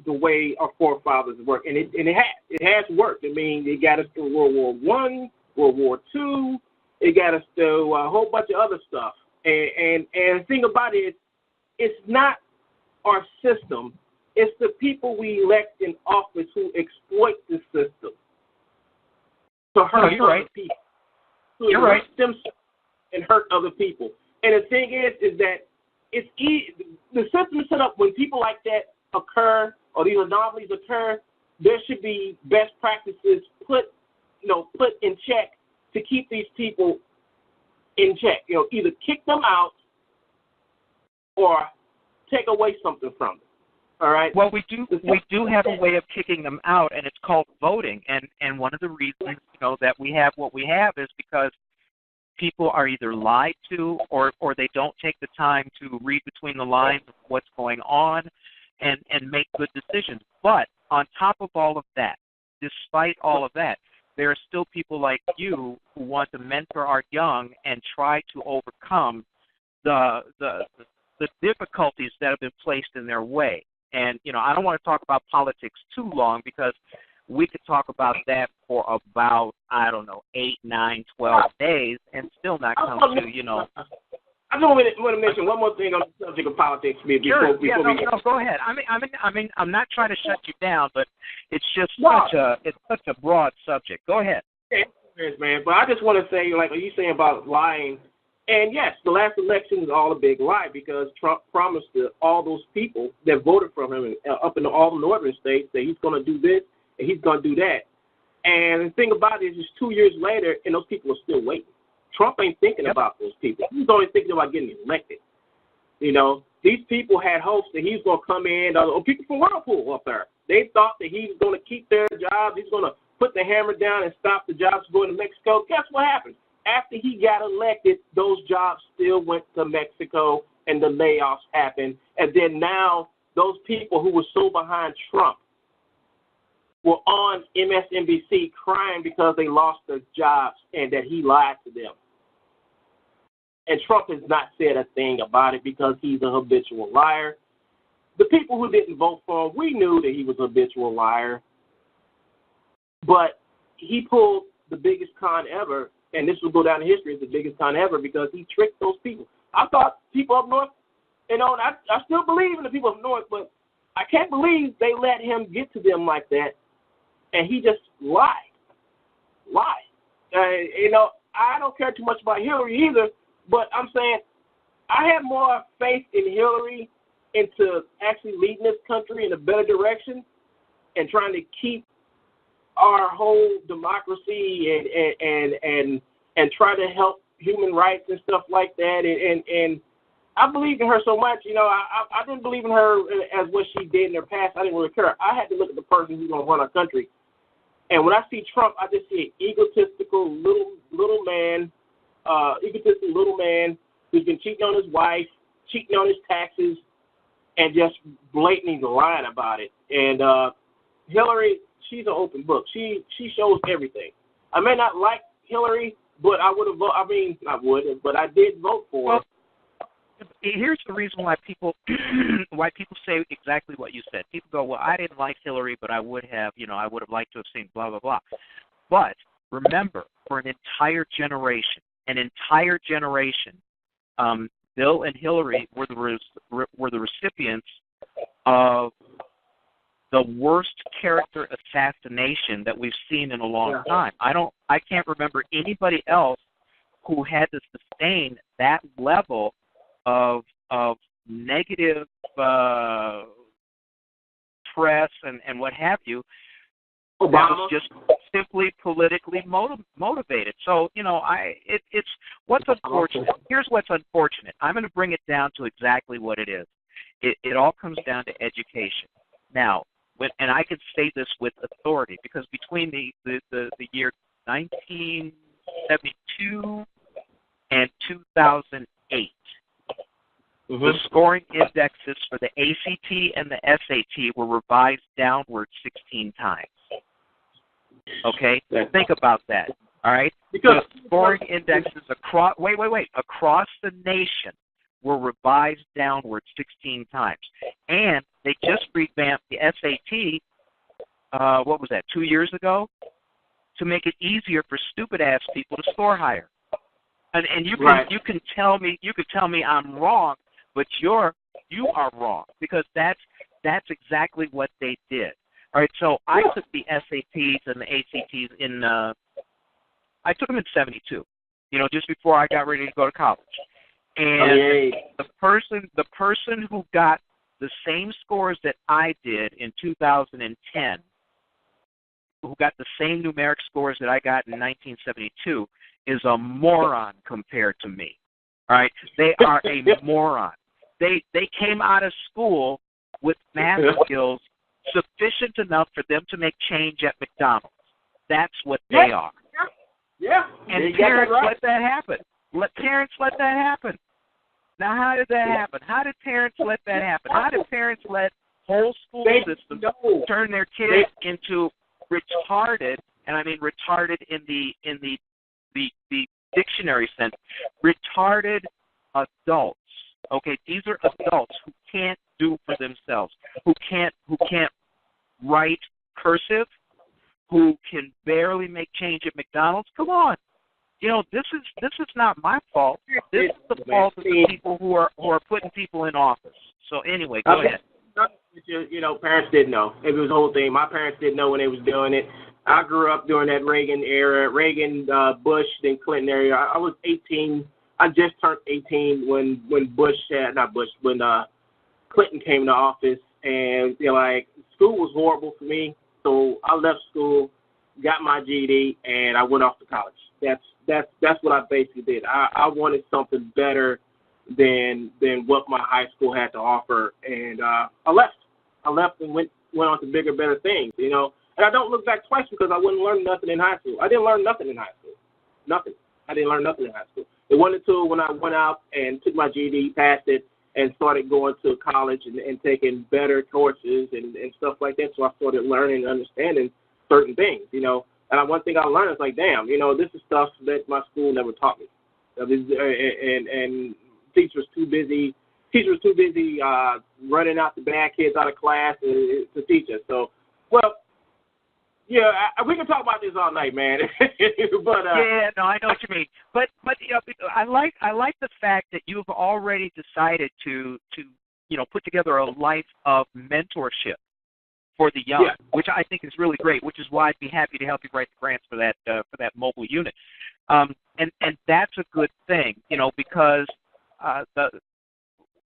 S1: the way our forefathers worked, and it has worked. They got us through World War I, World War II, It got us to a whole bunch of other stuff. And the thing about it, it's not our system. It's the people we elect in office who exploit the system to hurt other people. To hurt themselves and hurt other people. And the thing is that it's the system is set up when people like that occur or these anomalies occur. There should be best practices put in check to keep these people in check. Either kick them out or take away something from them. All right.
S3: Well, we do have a way of kicking them out, and it's called voting. And one of the reasons that we have what we have is because people are either lied to or they don't take the time to read between the lines of what's going on and make good decisions. But on top of all of that, despite all of that, there are still people like you who want to mentor our young and try to overcome the difficulties that have been placed in their way. And, I don't want to talk about politics too long because we could talk about that for about, 8, 9, 12 days and still not come to,
S1: I just want to mention one more thing on the subject of politics.
S3: Sure. Go ahead. I'm not trying to shut you down, but it's just such a broad subject. Go ahead.
S1: Yes, man. But I just want to say, like you saying about lying, and yes, the last election was all a big lie because Trump promised to all those people that voted for him up in all the northern states that he's going to do this and he's going to do that. And the thing about it is it's 2 years later and those people are still waiting. Trump ain't thinking about those people. He's only thinking about getting elected. These people had hopes that he's going to come in, or people from Whirlpool up there. They thought that he was going to keep their jobs. He's going to put the hammer down and stop the jobs going to Mexico. Guess what happened? After he got elected, those jobs still went to Mexico and the layoffs happened. And then now those people who were so behind Trump were on MSNBC crying because they lost their jobs and that he lied to them. And Trump has not said a thing about it because he's a habitual liar. The people who didn't vote for him, we knew that he was a habitual liar. But he pulled the biggest con ever, and this will go down in history as the biggest con ever because he tricked those people. I thought people up north, I still believe in the people up north, but I can't believe they let him get to them like that, and he just lied. I don't care too much about Hillary either, but I'm saying I have more faith in Hillary into actually leading this country in a better direction and trying to keep our whole democracy and try to help human rights and stuff like that. And I believe in her so much. I didn't believe in her as what she did in her past. I didn't really care. I had to look at the person who's going to run our country. And when I see Trump, I just see an egotistical little man who's been cheating on his wife, cheating on his taxes, and just blatantly lying about it. And Hillary, she's an open book. She shows everything. I may not like Hillary, but I would have voted. But I did vote for her.
S3: Here's the reason why people say exactly what you said. People go, well, I didn't like Hillary, but I would have liked to have seen blah, blah, blah. But remember, for an entire generation, Bill and Hillary were the recipients of the worst character assassination that we've seen in a long time. I can't remember anybody else who had to sustain that level of negative press and what have you. Obama. That was just simply politically motivated. So, it's what's unfortunate. Here's what's unfortunate. I'm going to bring it down to exactly what it is. It all comes down to education. Now, and I can say this with authority because between the year 1972 and 2008, the scoring indexes for the ACT and the SAT were revised downward 16 times. Okay? Think about that. All right? Because the scoring indexes across the nation were revised downward 16 times. And they just revamped the SAT, 2 years ago, to make it easier for stupid-ass people to score higher. And you can
S1: Right.
S3: you can tell me I'm wrong, but you are wrong, because that's exactly what they did. All right, so I took the SATs and the ACTs I took them in '72, just before I got ready to go to college. And the person who got the same scores that I did in 2010, who got the same numeric scores that I got in 1972, is a moron compared to me. All right, they are a moron. They came out of school with math skills sufficient enough for them to make change at McDonald's. That's what they are.
S1: Yeah.
S3: And parents let that happen. Parents let that happen. Now, how did that happen? How did parents let that happen? How did parents let whole school systems turn their kids into retarded, and I mean retarded in the dictionary sense, retarded adults? Okay, these are adults who can't do for themselves, who can't write cursive, who can barely make change at McDonald's. Come on. This is not my fault. This is the fault of the people who are putting people in office. So anyway, go ahead.
S1: Parents didn't know. It was the whole thing. My parents didn't know when they was doing it. I grew up during that Reagan era, Bush, then Clinton era. I was 18. I just turned 18 when Clinton came into office, and school was horrible for me. So I left school, got my GED, and I went off to college. That's what I basically did. I wanted something better than what my high school had to offer, and I left. I left and went on to bigger, better things, And I don't look back twice, because I wouldn't learn nothing in high school. I didn't learn nothing in high school. Nothing. I didn't learn nothing in high school. It wasn't until when I went out and took my GED, passed it, and started going to college and taking better courses and stuff like that. So I started learning and understanding certain things, And one thing I learned is damn, this is stuff that my school never taught me. And teachers too busy running out the bad kids out of class to teach us. So, we can talk about this all night, man. But
S3: no, I know what you mean. But I like the fact that you've already decided to put together a life of mentorship for the young, which I think is really great. Which is why I'd be happy to help you write the grants for that mobile unit. And that's a good thing, because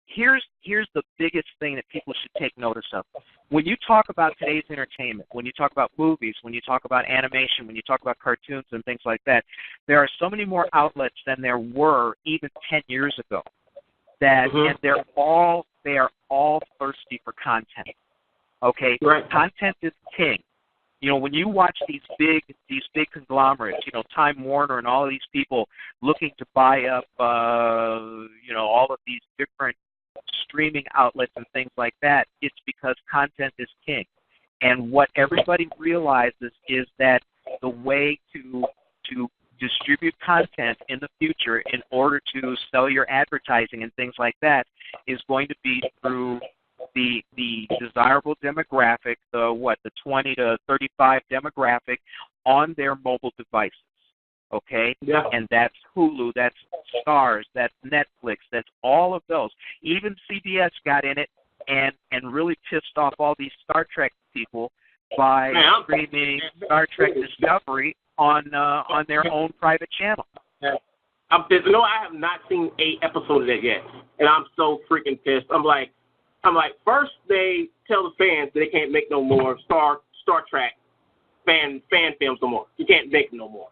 S3: here's the biggest thing that people should take notice of. When you talk about today's entertainment, when you talk about movies, when you talk about animation, when you talk about cartoons and things like that, there are so many more outlets than there were even 10 years ago. And they are all thirsty for content. Okay,
S1: right.
S3: Content is king. When you watch these big conglomerates, Time Warner and all of these people looking to buy up, all of these different streaming outlets and things like that, it's because content is king. And what everybody realizes is that the way to distribute content in the future in order to sell your advertising and things like that is going to be through the desirable demographic, the 20 to 35 demographic on their mobile devices. Okay?
S1: Yeah.
S3: And that's Hulu, that's Starz, that's Netflix, that's all of those. Even CBS got in it and really pissed off all these Star Trek people by streaming Star Trek Discovery on their own private channel.
S1: I'm pissed. I have not seen 8 episodes of that yet, and I'm so freaking pissed. I'm like, first they tell the fans that they can't make no more Star Trek fan films no more. You can't make them no more.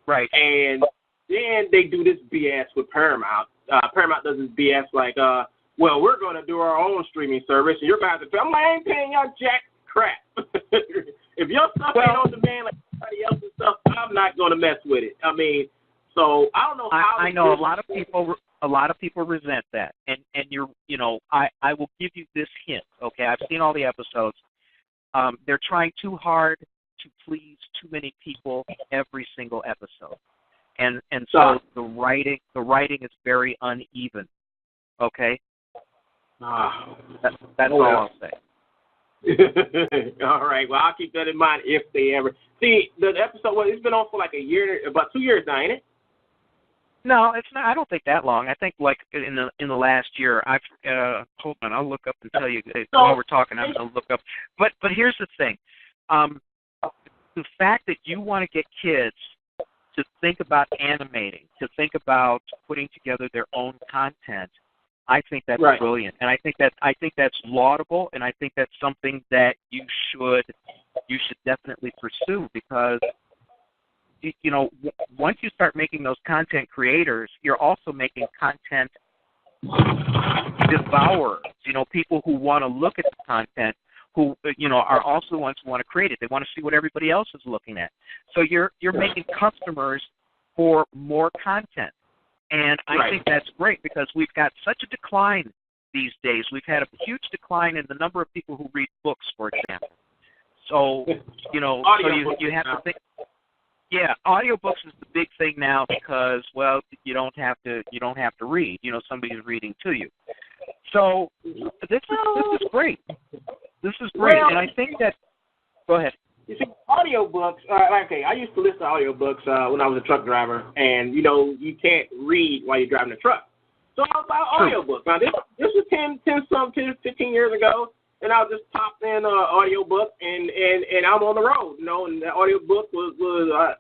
S3: Right.
S1: And then they do this BS with Paramount. Paramount does this BS well, we're going to do our own streaming service, and you're going to have to pay. I'm like, I ain't paying y'all jack crap. If your stuff ain't on demand like everybody else's stuff, I'm not going to mess with it. I mean, so I don't know how.
S3: I know a lot of people resent that, and I will give you this hint. Okay, I've seen all the episodes. They're trying too hard to please too many people every single episode, and so the writing is very uneven. Okay, that's all I'll say.
S1: All right. Well, I'll keep that in mind if they ever see the episode. Well, it's been on for like a year, about 2 years now, ain't it?
S3: No, it's not. I don't think that long. I think like in the last year, I've hold on. I'll look up and tell you while we're talking. I'll look up. But here's the thing, the fact that you want to get kids to think about animating, to think about putting together their own content, I think that's brilliant, and I think that's laudable, and I think that's something that you should definitely pursue, because you know, once you start making those content creators, you're also making content devourers. You know, people who want to look at the content, who, you know, are also the ones who want to create it. They want to see what everybody else is looking at. So you're making customers for more content. And I think that's great, because we've got such a decline these days. We've had a huge decline in the number of people who read books, for example. So, you know, you have to think. Yeah, audiobooks is the big thing now, because, well, you don't have to read. You know, somebody's reading to you. So this is great. This is great, and I think that. Go ahead.
S1: You see, audiobooks. Okay, I used to listen to audiobooks when I was a truck driver, and you know, you can't read while you're driving the truck. So I was buying audiobooks. Now this was 15 years ago. And I'll just pop in an audiobook, and I'm on the road, you know, and the audiobook was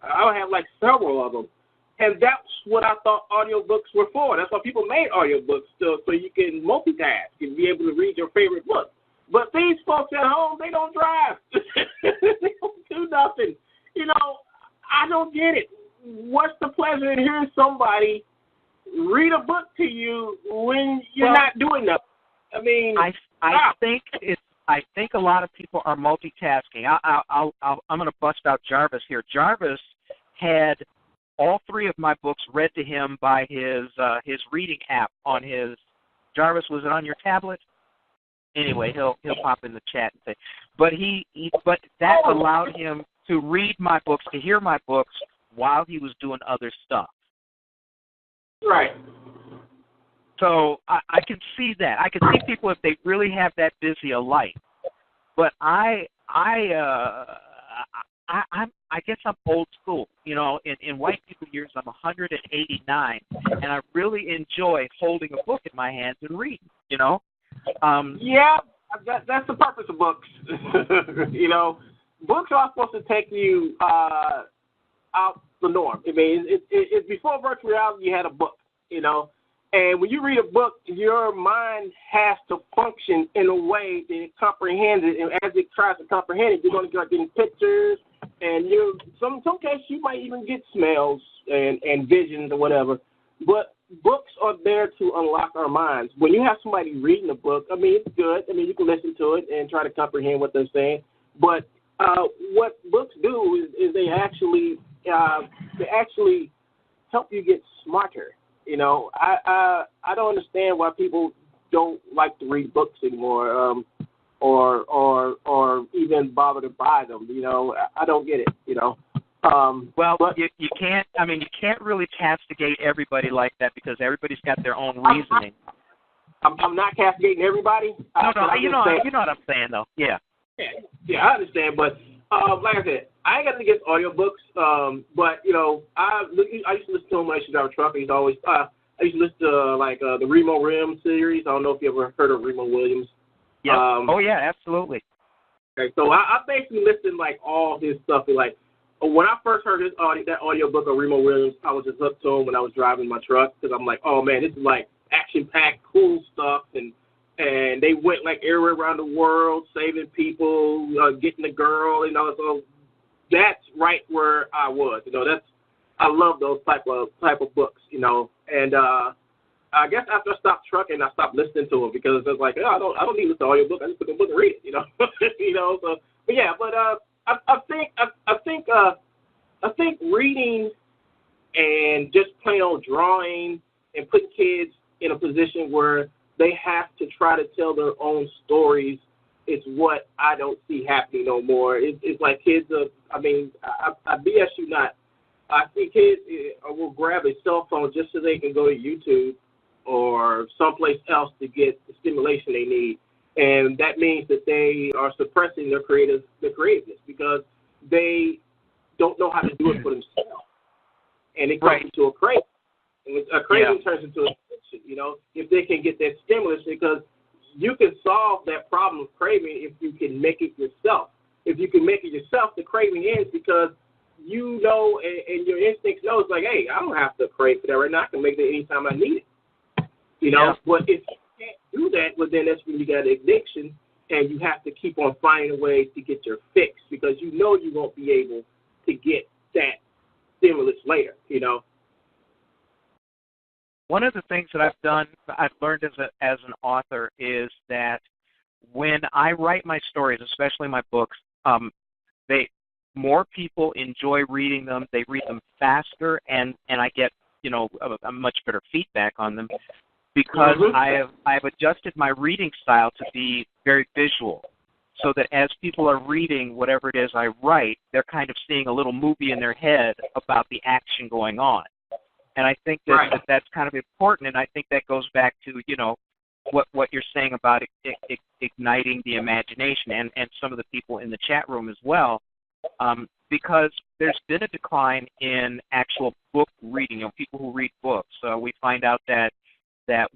S1: I have like several of them. And that's what I thought audiobooks were for. That's why people made audiobooks, so you can multitask and be able to read your favorite book. But these folks at home, they don't drive. They don't do nothing. You know, I don't get it. What's the pleasure in hearing somebody read a book to you when you're not doing nothing? I mean,
S3: I think a lot of people are multitasking. I'm going to bust out Jarvis here. Jarvis had all three of my books read to him by his reading app on his. Jarvis, was it on your tablet? Anyway, he'll pop in the chat and say, but that allowed him to read my books, to hear my books while he was doing other stuff.
S1: Right.
S3: So I can see that. I can see people if they really have that busy a life. But I guess I'm old school. You know, in white people years, I'm 189, and I really enjoy holding a book in my hands and reading. You know.
S1: Yeah, that's the purpose of books. You know, books are supposed to take you out the norm. I mean, it's before virtual reality, you had a book. You know. And when you read a book, your mind has to function in a way that it comprehends it. And as it tries to comprehend it, you're going to start getting pictures. And some cases, you might even get smells and visions or whatever. But books are there to unlock our minds. When you have somebody reading a book, I mean, it's good. I mean, you can listen to it and try to comprehend what they're saying. But what books do is they actually help you get smarter. You know, I don't understand why people don't like to read books anymore, or even bother to buy them. You know, I don't get it. You know.
S3: You can't. I mean, you can't really castigate everybody like that, because everybody's got their own reasoning.
S1: I'm not castigating everybody.
S3: No, you know what I'm saying, though. Yeah.
S1: Yeah, I understand, but like I said, I ain't got anything against audiobooks, but you know, I used to listen to them when I used to drive a truck. I used to listen to the Remo Rim series. I don't know if you ever heard of Remo Williams.
S3: Yeah. Yeah, absolutely.
S1: Okay, so I basically listened like all his stuff. Like when I first heard that audiobook of Remo Williams, I was just hooked to him when I was driving my truck, because I'm like, oh man, this is like action-packed, cool stuff, and they went like everywhere around the world, saving people, getting the girl, you know. So that's right where I was, you know. I love those type of books, you know. And I guess after I stopped trucking, I stopped listening to them, because it's like, I don't need to listen to audiobook. I just put the book and read it, you know. You know. So, but yeah, I think reading and just plain old drawing and putting kids in a position where they have to try to tell their own stories is what I don't see happening no more. It's like kids I BS you not. I see kids will grab a cell phone just so they can go to YouTube or someplace else to get the stimulation they need. And that means that they are suppressing their creativeness, because they don't know how to do it for themselves. And it comes into a craze. A craving turns into an addiction, if they can get that stimulus, because you can solve that problem of craving if you can make it yourself. If you can make it yourself, the craving ends because and your instincts know it's like, hey, I don't have to crave for that right now. I can make it anytime I need it. But if you can't do that, well, then that's when you got addiction, and you have to keep on finding ways to get your fix because you won't be able to get that stimulus later,
S3: One of the things that I've learned as an author is that when I write my stories, especially my books, more people enjoy reading them. They read them faster, and I get a much better feedback on them because I have adjusted my reading style to be very visual, so that as people are reading whatever it is I write, they're kind of seeing a little movie in their head about the action going on. And I think that's kind of important, and I think that goes back to, what you're saying about igniting the imagination and some of the people in the chat room as well, because there's been a decline in actual book reading, people who read books. We find out that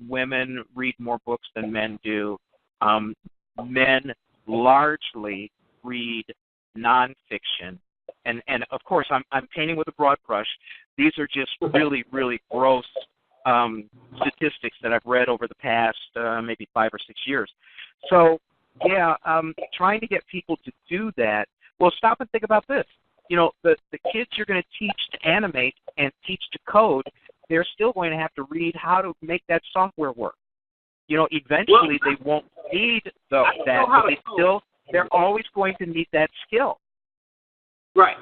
S3: women read more books than men do. Men largely read nonfiction. And of course, I'm painting with a broad brush. These are just really, really gross statistics that I've read over the past maybe 5 or 6 years. So, trying to get people to do that. Well, stop and think about this. The kids you're going to teach to animate and teach to code, they're still going to have to read how to make that software work. Eventually they won't need that, but they're always going to need that skill.
S1: Right.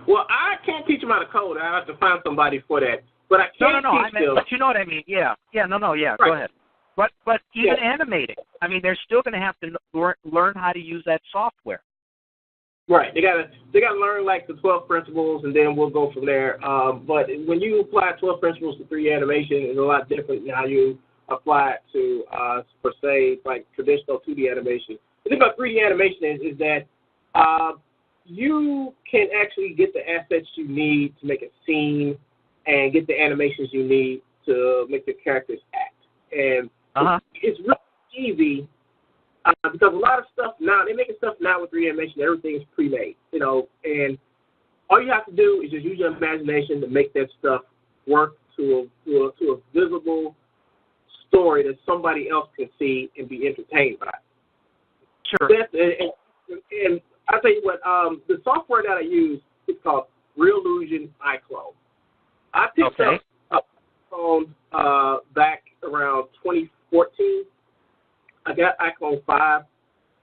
S1: Well, I can't teach them how to code. I have to find somebody for that. But I can teach them.
S3: But you know what I mean? Yeah. Right. Go ahead. But even animating, they're still going to have to learn how to use that software.
S1: Right. They gotta learn like the 12 principles, and then we'll go from there. But when you apply 12 principles to 3D animation, it's a lot different than how you apply it to, per se, like traditional 2D animation. The thing about 3D animation is that you can actually get the assets you need to make a scene and get the animations you need to make the characters act. And it's really easy because a lot of stuff now, they're making stuff now with 3D animation, everything's pre-made, and all you have to do is just use your imagination to make that stuff work to a visible story that somebody else can see and be entertained by.
S3: Sure.
S1: And I'll tell you what, the software that I use is called Reallusion Iclone. I picked up Iclone back around 2014. I got Iclone 5,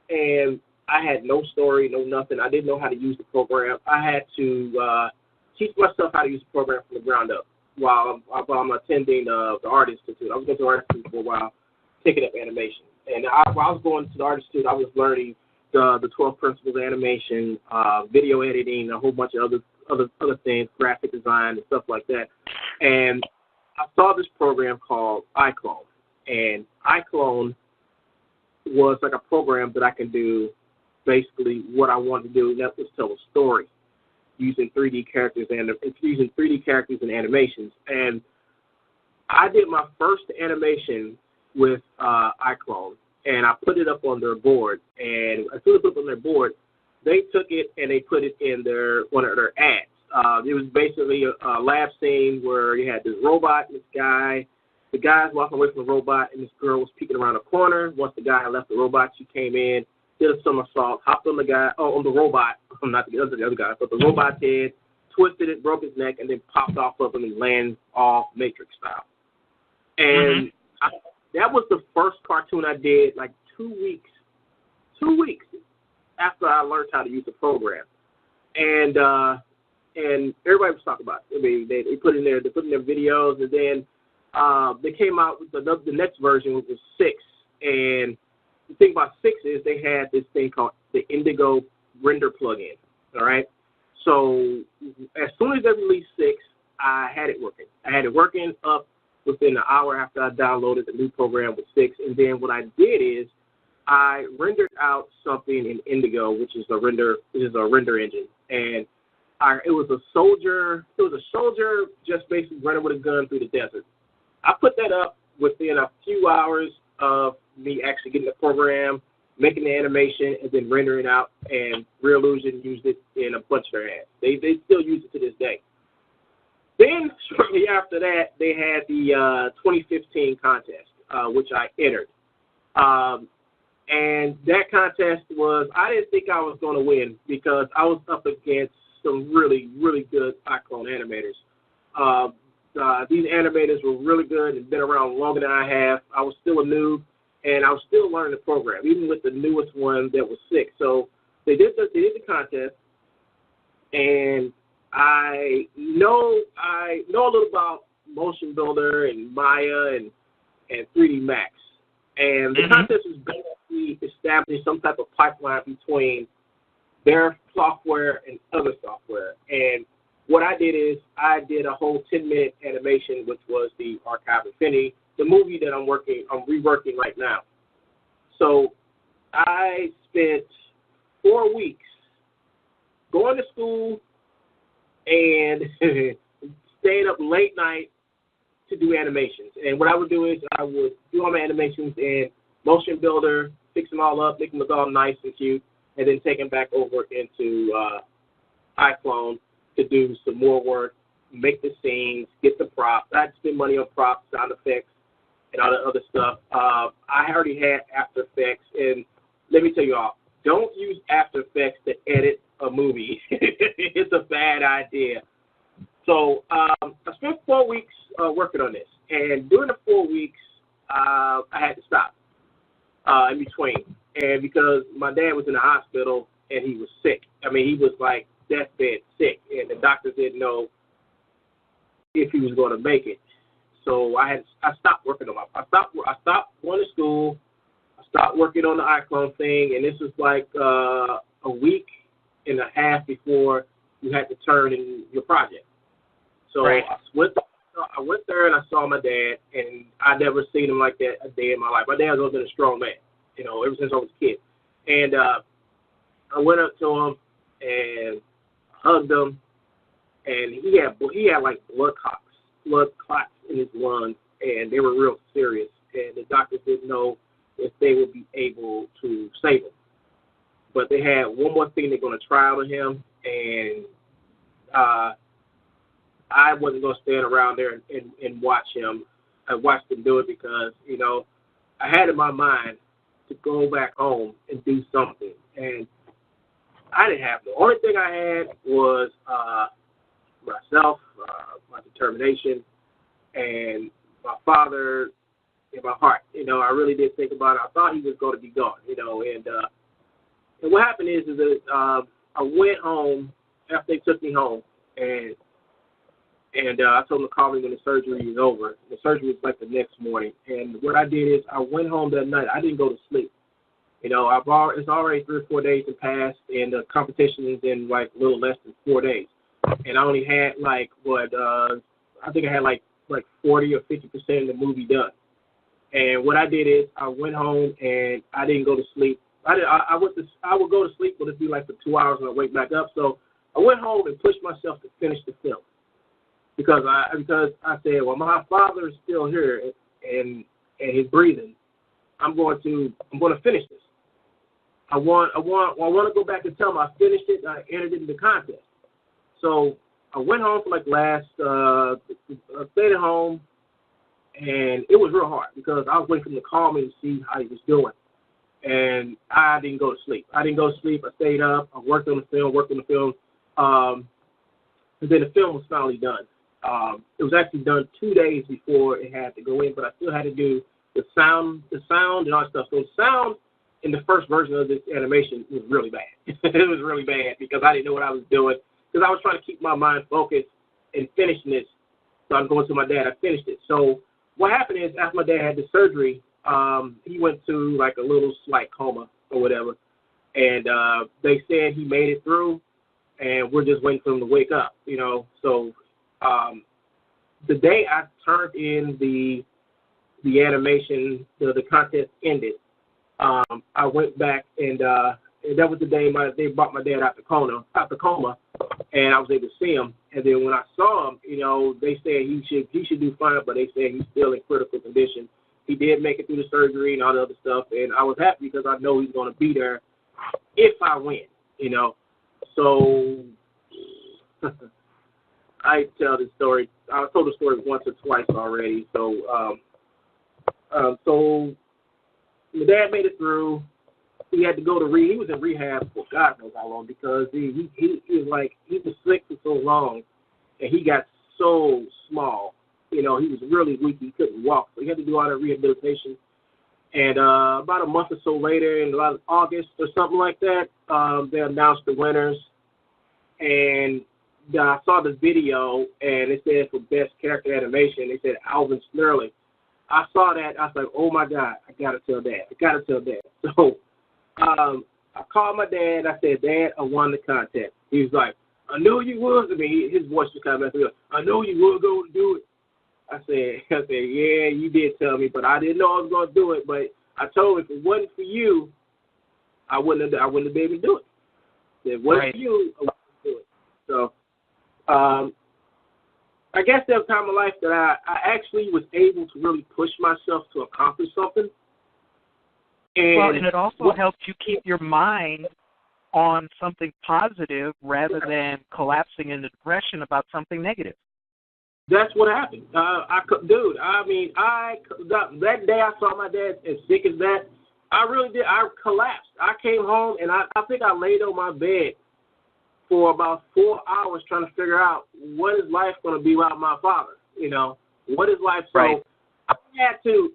S1: and I had no story, no nothing. I didn't know how to use the program. I had to teach myself how to use the program from the ground up while I'm attending the Art Institute. I was going to the Art Institute for a while, picking up animation. And while I was going to the Art Institute, I was learning the 12 principles of animation, video editing, a whole bunch of other things, graphic design and stuff like that. And I saw this program called Iclone, and Iclone was like a program that I can do basically what I wanted to do, and that was tell a story using 3D characters and animations. And I did my first animation with Iclone, and I put it up on their board. And as soon as I put it on their board, they took it and they put it in one of their ads. It was basically a lab scene where you had this robot and this guy. The guy's walking away from the robot, and this girl was peeking around the corner. Once the guy left the robot, she came in, did a somersault, hopped on the robot, not the other guy, but the robot's head, twisted it, broke his neck, and then popped off of him and landed off Matrix style. And that was the first cartoon I did like 2 weeks after I learned how to use the program. And everybody was talking about it. They put in their videos, and then they came out with the next version, which was 6. And the thing about 6 is they had this thing called the Indigo render plugin. All right. So as soon as they released 6, I had it working. I had it working up within an hour after I downloaded the new program with 6. And then what I did is I rendered out something in Indigo, which is a render engine. And It was a soldier just basically running with a gun through the desert. I put that up within a few hours of me actually getting the program, making the animation, and then rendering out. And Reallusion used it in a bunch of their ads. They still use it to this day. Then shortly after that, they had the 2015 contest, which I entered. And that contest I didn't think I was going to win because I was up against some really, really good Iclone animators. These animators were really good and been around longer than I have. I was still a noob, and I was still learning the program, even with the newest one that was 6. So they did the contest, and I know a little about Motion Builder and Maya and 3D Max. And the contest was basically establishing some type of pipeline between their software and other software. And what I did is I did a whole 10-minute animation, which was the Archive Infinity, the movie that I'm reworking right now. So I spent 4 weeks going to school and staying up late night to do animations. And what I would do is I would do all my animations in Motion Builder, fix them all up, make them look all nice and cute, and then take them back over into Iclone to do some more work, make the scenes, get the props. I'd spend money on props, sound effects, and all the other stuff. I already had After Effects, and let me tell you all, don't use After Effects to edit a movie. It's a bad idea. So I spent 4 weeks working on this, and during the 4 weeks, I had to stop in between, and because my dad was in the hospital and he was sick. I mean, he was like deathbed sick, and the doctors didn't know if he was going to make it. So I stopped working on I stopped going to school. I stopped working on the Iclone thing, and this was like a week and a half before you had to turn in your project. So right. I went there and I saw my dad, and I never seen him like that a day in my life. My dad has always been a strong man, ever since I was a kid. And I went up to him and hugged him, and he had like blood clots in his lungs, and they were real serious. And the doctors didn't know if they would be able to save him. But they had one more thing they're going to try on him, and I wasn't going to stand around there and watch him. I watched him do it because, I had in my mind to go back home and do something. And I didn't have the only thing I had was myself, my determination, and my father in my heart. I really did think about it. I thought he was going to be gone, and what happened is that I went home after they took me home, and I told them to call me when the surgery was over. The surgery was like the next morning. And what I did is I went home that night. I didn't go to sleep. It's already 3 or 4 days have passed, and the competition is in like a little less than 4 days. And I only had I think I had like 40 or 50% of the movie done. And what I did is I went home and I didn't go to sleep. I would go to sleep, but it'd be like for 2 hours and I'd wake back up. So I went home and pushed myself to finish the film. Because I said, well, my father is still here and he's breathing. I'm going to finish this. I want to go back and tell him I finished it and I entered it in the contest. So I went home for I stayed at home, and it was real hard because I was waiting for him to call me to see how he was doing. And I didn't go to sleep. I stayed up. I worked on the film. And then the film was finally done. It was actually done 2 days before it had to go in, but I still had to do the sound and all that stuff. So the sound in the first version of this animation was really bad. It was really bad because I didn't know what I was doing, because I was trying to keep my mind focused and finishing this. So I'm going to my dad. I finished it. So what happened is after my dad had the surgery, he went to like a little slight coma or whatever, and they said he made it through, and we're just waiting for him to wake up, So the day I turned in the animation, the contest ended. I went back and that was the day they brought my dad out the coma, and I was able to see him. And then when I saw him, they said he should do fine, but they said he's still in critical condition. He did make it through the surgery and all the other stuff, and I was happy because I know he's going to be there if I win, So I tell this story. I told the story once or twice already. So, so my dad made it through. He had to go to he was in rehab for God knows how long because he was sick for so long, and he got so small. He was really weak. He couldn't walk, so he had to do all that rehabilitation. And about a month or so later, in about August or something like that, they announced the winners. And I saw the video, and it said for best character animation, they said Alvin Snurley. I saw that. I was like, oh my God, I gotta tell Dad. So I called my dad. I said, Dad, I won the contest. He was like, I knew you would. I mean, his voice just kind of messed me up. I know you would go and do it. I said, yeah, you did tell me, but I didn't know I was going to do it. But I told him if it wasn't for you, I wouldn't have been able to do it. If it wasn't for you, I wouldn't do it. So I guess there was a time in my life that I actually was able to really push myself to accomplish something.
S3: And it also helps you keep your mind on something positive rather than collapsing into depression about something negative.
S1: That's what happened. That day I saw my dad as sick as that, I really did. I collapsed. I came home, and I think I laid on my bed for about 4 hours trying to figure out what is life going to be without my father, What is life?
S3: Right.
S1: So I had to,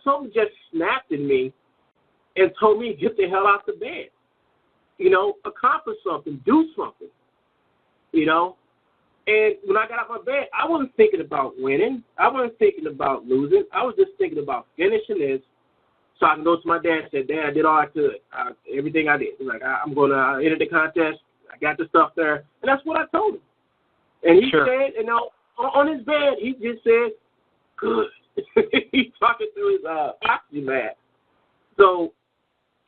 S1: something just snapped in me and told me to get the hell out the bed, accomplish something, do something, And when I got out of my bed, I wasn't thinking about winning. I wasn't thinking about losing. I was just thinking about finishing this so I can go to my dad and say, Dad, I did all I could. Everything I did. Like, I'm going to enter the contest. I got the stuff there. And that's what I told him. And he said, on his bed, he just said, good. He's talking through his oxygen mask. So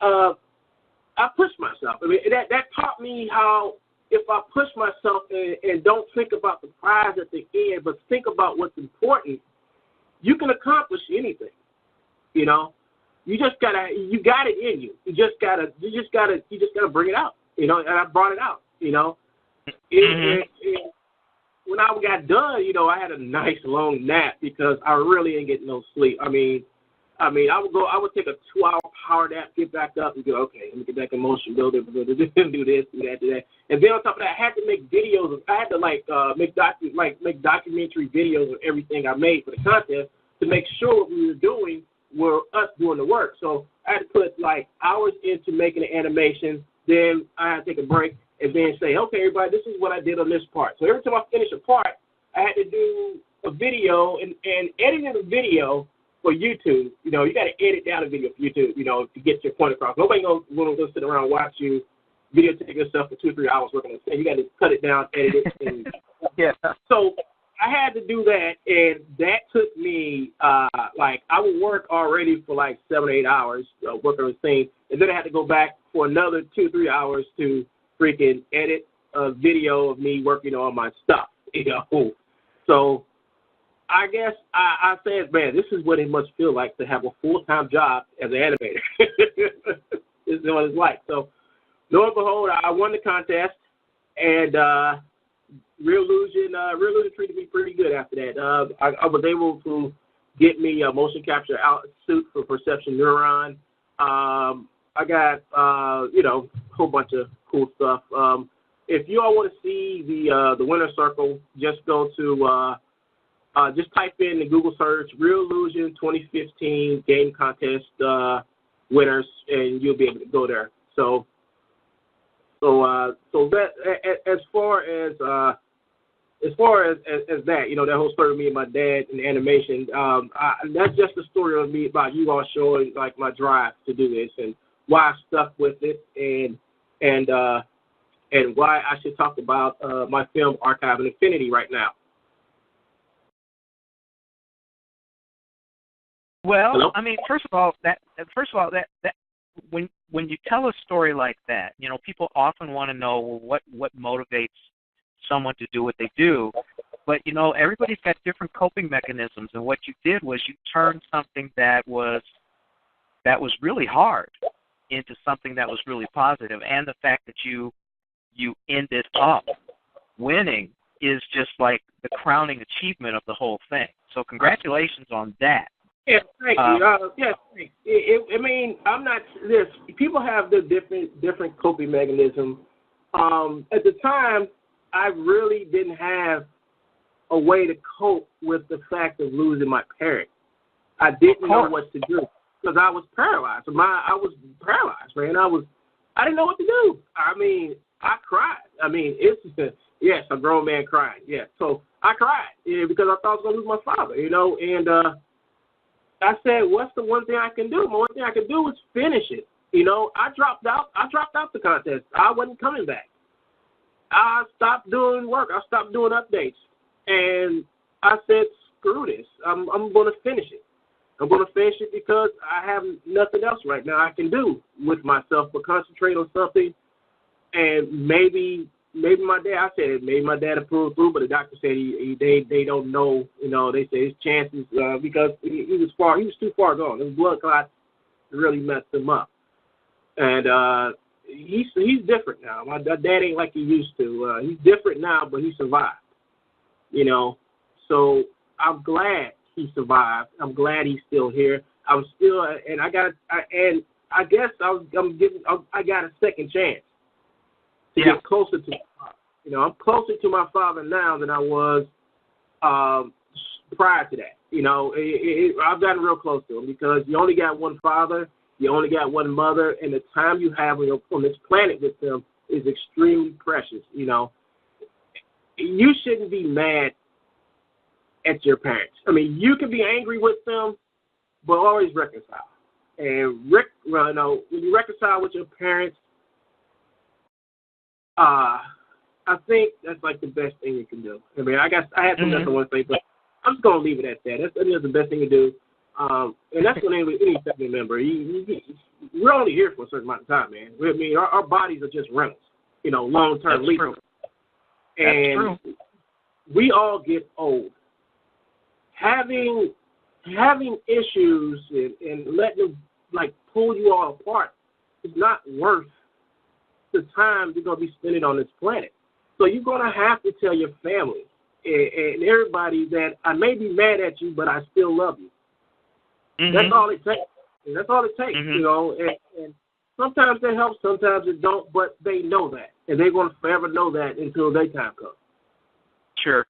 S1: I pushed myself. I mean, that taught me how if I push myself and don't think about the prize at the end, but think about what's important, you can accomplish anything. You just you got it in you. You just gotta bring it out. And I brought it out. When I got done, I had a nice long nap because I really didn't get no sleep. I would take a 2-hour power nap, get back up, and go, okay, let me get back in motion, do this, do that. And then on top of that, I had to make videos. I had to make documentary videos of everything I made for the contest to make sure what we were doing were us doing the work. So I had to put hours into making the animation. Then I had to take a break and then say, okay, everybody, this is what I did on this part. So every time I finish a part, I had to do a video and editing the video. For YouTube, you got to edit down a video for YouTube, to get your point across. Nobody going to sit around and watch you videotape yourself for 2 or 3 hours working on it. You got to cut it down, edit it. And
S3: yeah.
S1: So I had to do that, and that took me, I would work already for 7 or 8 hours, working on the scene, and then I had to go back for another 2 or 3 hours to freaking edit a video of me working on my stuff, So I guess I said, man, this is what it must feel like to have a full-time job as an animator. This is what it's like. So, lo and behold, I won the contest, and Reallusion treated me pretty good after that. I was able to get me a motion capture suit for Perception Neuron. I got, a whole bunch of cool stuff. If you all want to see the winner circle, just go to just type in the Google search Reallusion 2015 game contest winners, and you'll be able to go there. So that as far as that, that whole story of me and my dad and animation, that's just the story of me about you all showing my drive to do this and why I stuck with it and why I should talk about my film Archive and Infinity right now.
S3: Well,
S1: Hello?
S3: I mean, first of all, that when you tell a story like that, people often want to know what motivates someone to do what they do. But, you know, everybody's got different coping mechanisms, and what you did was you turned something that was really hard into something that was really positive. And the fact that you ended up winning is just like the crowning achievement of the whole thing. So congratulations on that.
S1: Yeah, thank you. Yes, thanks. I mean, I'm not this. People have the different coping mechanisms. At the time, I really didn't have a way to cope with the fact of losing my parents. I didn't know what to do because I was paralyzed. I was paralyzed, man. I didn't know what to do. I mean, I cried. I mean, yes, a grown man crying. Yeah, so I cried because I thought I was going to lose my father, you know. And I said, what's the one thing I can do? The one thing I can do is finish it. You know, I dropped out the contest. I wasn't coming back. I stopped doing work. I stopped doing updates. And I said, screw this. I'm going to finish it. I'm going to finish it because I have nothing else right now I can do with myself but concentrate on something. And maybe my dad, I said maybe my dad will pull through, but the doctor said they don't know. You know, they say his chances because he was too far gone. His blood clots really messed him up. And he's different now. My dad ain't like he used to. He's different now, but he survived. You know, so I'm glad he survived. I'm glad he's still here. I'm still, and I got a second chance to get closer to my father. You know, I'm closer to my father now than I was prior to that. You know, I've gotten real close to him because you only got one father, you only got one mother, and the time you have on this planet with them is extremely precious. You know. You shouldn't be mad at your parents. I mean, you can be angry with them, but always reconcile. And when you reconcile with your parents, I think that's like the best thing you can do. I mean, I had some other one thing, but I'm just gonna leave it at that. That's the best thing to do. And that's what any family member. We're only here for a certain amount of time, man. I mean, our bodies are just rentals. You know, long-term leases. And we all get old. Having issues and letting them like pull you all apart is not worth the time you're gonna be spending on this planet. So you're gonna have to tell your family and everybody that I may be mad at you, but I still love you. Mm-hmm. That's all it takes. That's all it takes, you know. And sometimes it helps, sometimes it don't, but they know that. And they're going to forever know that until their time comes.
S3: Sure.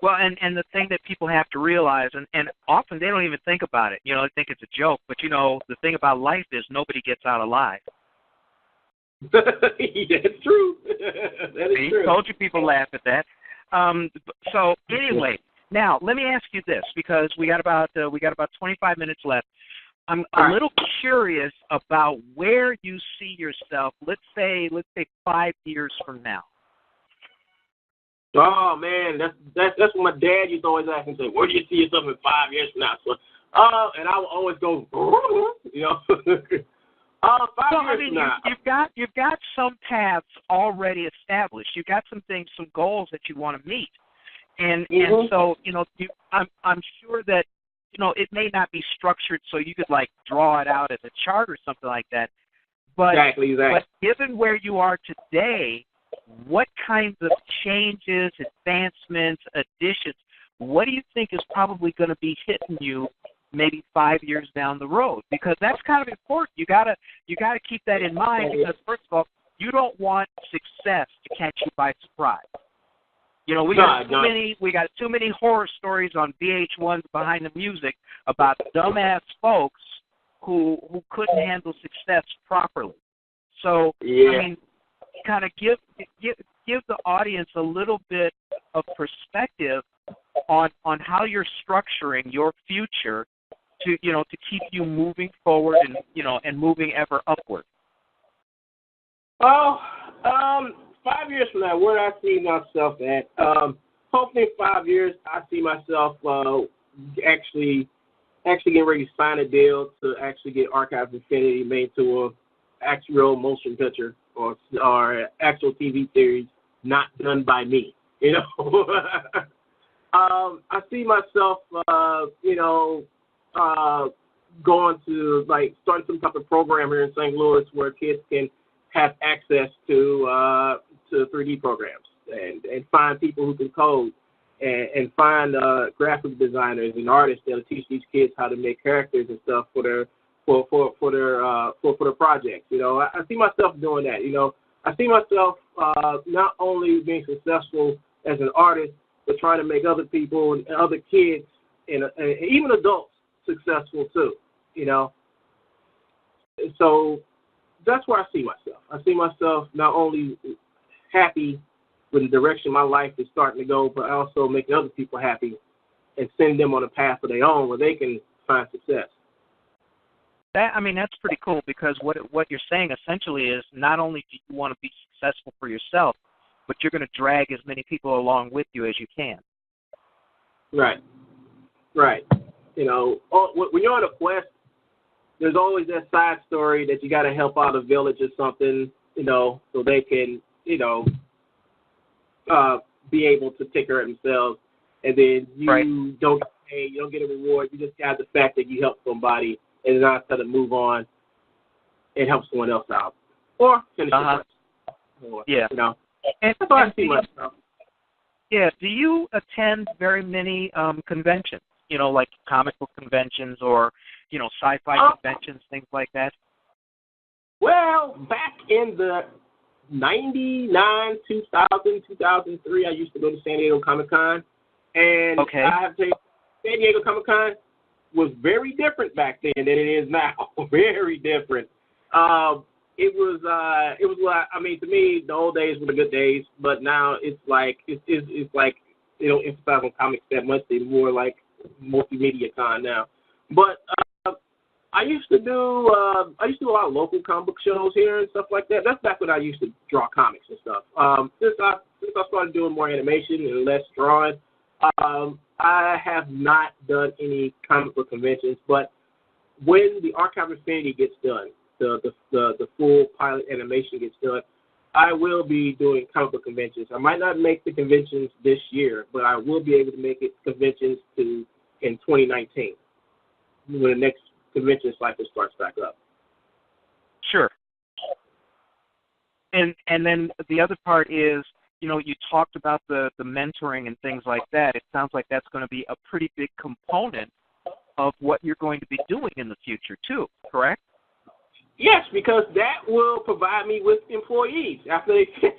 S3: Well, and the thing that people have to realize, and often they don't even think about it. You know, they think it's a joke. But, you know, the thing about life is nobody gets out alive.
S1: That's true. That is true.
S3: I told you people laugh at that. So anyway, now let me ask you this, because we got about 25 minutes left. I'm a little curious about where you see yourself. Let's say 5 years from now.
S1: Oh man, that's what my dad used to always ask me. Say, where do you see yourself in 5 years from now? So, and I would always go, you know. 5 years from now. You've got some paths already established. You've got some things, some goals that you want to meet, and so you know, I'm sure that. You know, it may not be structured so you could, like, draw it out as a chart or something like that. But, exactly. But given where you are today, what kinds of changes, advancements, additions, what do you think is probably going to be hitting you maybe 5 years down the road? Because that's kind of important. You gotta keep that in mind because, first of all, you don't want success to catch you by surprise. You know, we got too many horror stories on VH1 Behind the Music about dumbass folks who couldn't handle success properly. So, I mean, kind of give the audience a little bit of perspective on how you're structuring your future to keep you moving forward and moving ever upward. Oh, 5 years from now, where do I see myself at? Hopefully in 5 years, I see myself actually getting ready to sign a deal to actually get Archive Infinity made to an actual motion picture or actual TV series not done by me. I see myself, going to starting some type of program here in St. Louis where kids can have access to 3D programs and find people who can code and find graphic designers and artists that'll teach these kids how to make characters and stuff for their projects. I see myself doing that. I see myself not only being successful as an artist, but trying to make other people and other kids and even adults successful too. So that's where I see myself. I see myself not only happy with the direction my life is starting to go, but also making other people happy and send them on a path of their own where they can find success.
S3: That's pretty cool, because what you're saying essentially is not only do you want to be successful for yourself, but you're going to drag as many people along with you as you can.
S1: Right. When you're on a quest, there's always that side story that you got to help out a village or something, so they can, be able to take care of themselves. And then you don't get paid, you don't get a reward. You just got the fact that you helped somebody and not to move on and help someone else out or finish the quest.
S3: Yeah.
S1: That's how I see myself.
S3: Yeah. Do you attend very many conventions? Like comic book conventions or sci-fi conventions, things like that?
S1: Well, back in the 99, 2000, 2003, I used to go to San Diego Comic-Con. And I have to tell you, San Diego Comic-Con was very different back then than it is now. Very different. It was to me, the old days were the good days, but now it's like they don't emphasize on comics that much. They're more like multimedia con now. But I used to do a lot of local comic book shows here and stuff like that. That's back when I used to draw comics and stuff. Since I started doing more animation and less drawing, I have not done any comic book conventions. But when the Archive Infinity gets done, the full pilot animation gets done, I will be doing comic book conventions. I might not make the conventions this year, but I will be able to make conventions in 2019 when the next convention cycle starts back up.
S3: Sure. And then the other part is, you talked about the mentoring and things like that. It sounds like that's going to be a pretty big component of what you're going to be doing in the future too, correct?
S1: Yes, because that will provide me with employees after they finish.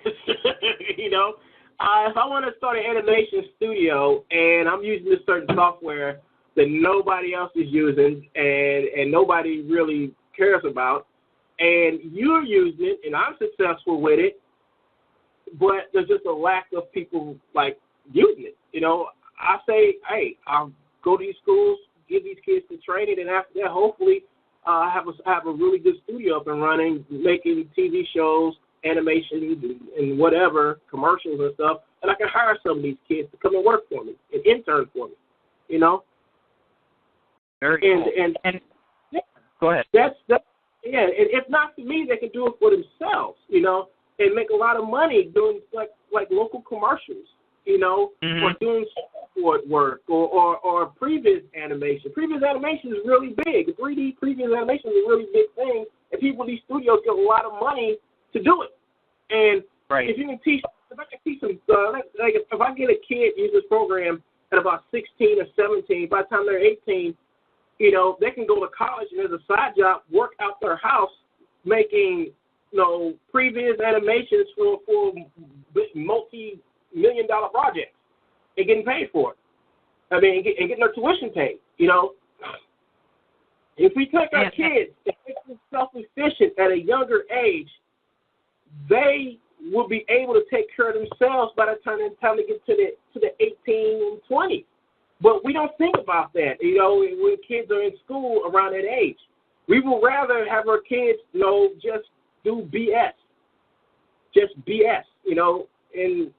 S1: If I want to start an animation studio and I'm using this certain software that nobody else is using and nobody really cares about, and you're using it and I'm successful with it, but there's just a lack of people using it. I say, hey, I'll go to these schools, give these kids the training, and after that, hopefully, have a really good studio up and running, making TV shows, animations, and whatever, commercials and stuff, and I can hire some of these kids to come and work for me, and intern for me,
S3: Very cool. And go ahead.
S1: That's and if not for me, they can do it for themselves, and make a lot of money doing like local commercials, or doing support work or previous animation. Previous animation is really big. The 3D previous animation is a really big thing, and people in these studios get a lot of money to do it. And if you can teach, if I can teach them, if I get a kid use this program at about 16 or 17, by the time they're 18, they can go to college and as a side job work out their house making, previous animations for multi-million-dollar projects and getting paid for it. And getting their tuition paid, If we take our kids and make them self-efficient at a younger age, they will be able to take care of themselves by the time they get to the 18 and 20. But we don't think about that, when kids are in school around that age. We would rather have our kids, just do BS. Just BS, and,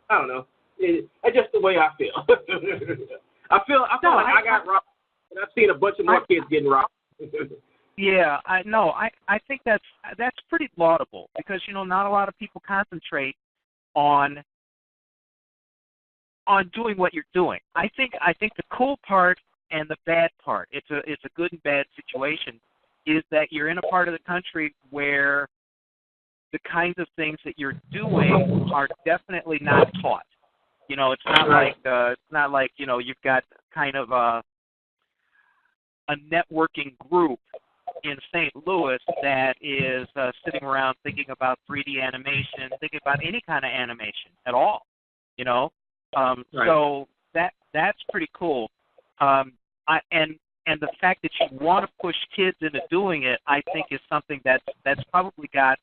S1: I don't know. It's just the way I feel. I feel like I got robbed, and I've seen a bunch of more kids getting robbed.
S3: Yeah, I think that's pretty laudable because, not a lot of people concentrate on on doing what you're doing. I think the cool part and the bad part, it's a good and bad situation, is that you're in a part of the country where the kinds of things that you're doing are definitely not taught. You know, it's not like you know, you've got kind of a networking group in St. Louis that is sitting around thinking about 3D animation, thinking about any kind of animation at all. You know, so that's pretty cool. And the fact that you want to push kids into doing it, I think, is something that's probably got